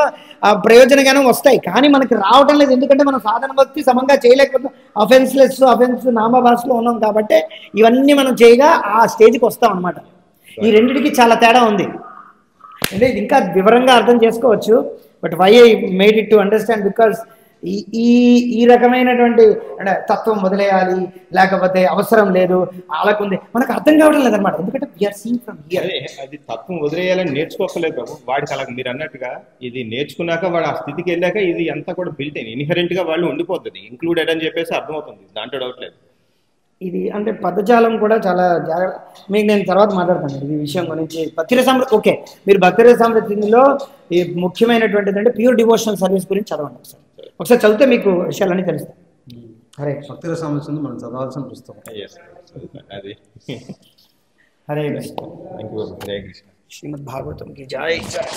ప్రయోజన జ్ఞానం వస్తాయి. కానీ మనకి రావటం లేదు, ఎందుకంటే మనం సాధన భక్తి సమంగా చేయలేకపోతున్నాం. అఫెన్స్ నామభాషలో ఉన్నాం కాబట్టి ఇవన్నీ మనం చేయగా ఆ స్టేజ్కి వస్తాం అనమాట. ఈ రెండింటికి చాలా తేడా ఉంది. అంటే ఇది ఇంకా వివరంగా అర్థం చేసుకోవచ్చు. But why I made it to understand, because ఈ రకమైనటువంటి అంటే తత్వం వదిలేయాలి లేకపోతే అవసరం లేదు అలాగుంది మనకు అర్థం కావడం లేదనమాట. ఎందుకంటే వీఆర్ సీయింగ్ ఫ్రమ్ హియర్.
అది తత్వం వదిలేయాలని నేర్చుకోకలేదు బాబు. వాడికి అలా మీరు అన్నట్టుగా ఇది నేర్చుకున్నాక వాడు ఆ స్థితికి వెళ్ళాక ఇది అంతా కూడా బిల్ట్ అయిన ఇన్హెరెంట్ గా వాళ్ళు ఉండిపోతుంది, ఇంక్లూడెడ్ అని చెప్పేసి అర్థమవుతుంది, దాంట్లో డౌట్ లేదు.
ఇది అంటే పదజాలం కూడా చాలా మీకు నేను తర్వాత మాట్లాడతాను ఈ విషయం గురించి. భక్తిరస సమృద్ధి ఓకే, మీరు భక్తిరస సమృద్ధిలో ఈ ముఖ్యమైనటువంటిది అంటే ప్యూర్ డివోషనల్ సర్వీస్ గురించి చదవండి ఒకసారి చదివితే మీకు విషయాలన్నీ తెలుస్తాయి. హరే
భక్తిరస సమృద్ధి మనం చదవాల్సిన పుస్తకం.
హరే కృష్ణ. శ్రీమద్ భాగవతం కి జై జై.